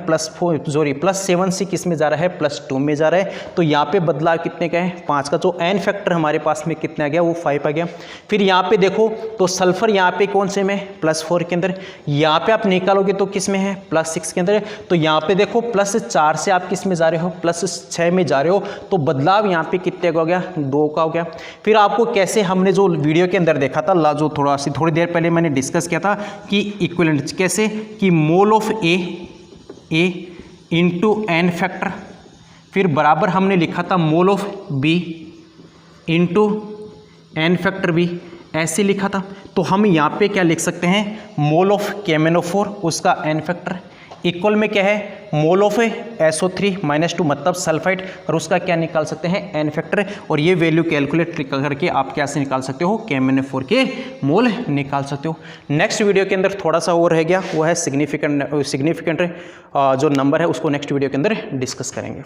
A: +7C किस में जा रहा है +2 में जा रहा है, तो यहाँ पे बदलाव कितने का है 5 का, जो n फैक्टर हमारे पास में कितना आ गया वो 5 आ गया। फिर यहाँ पे देखो तो सल्फर यहाँ पे कौन से में +4 के अंदर, यहाँ पे आप निकालोगे तो किस में है +6 के अंदर, तो यहाँ पे देखो +4 से आप किस में जा रहे हो +6 में जा रहे हो, तो बदलाव यहाँ पे कितने का हो गया 2 का हो गया। फिर आपको कैसे हमने जो वीडियो के अंदर देखा था, जो थोड़ी देर पहले मैंने डिस्कस किया था कि इक्विवेलेंट कैसे, कि mole of A into n factor, फिर बराबर हमने लिखा था mole of B into n factor B, ऐसे लिखा था। तो हम यहाँ पे क्या लिख सकते हैं, मोल ऑफ KMnO4 उसका n फैक्टर इक्वल में क्या है मोल ऑफ SO3 -2 मतलब सल्फाइड, और उसका क्या निकाल सकते हैं n फैक्टर, और ये वैल्यू कैलकुलेट करके आप क्या से निकाल सकते हो KMnO4 के मोल निकाल सकते हो। नेक्स्ट वीडियो के अंदर थोड़ा सा और रह गया, वो है सिग्निफिकेंट जो नंबर है उसको नेक्स्ट वीडियो के अंदर डिस्कस करेंगे।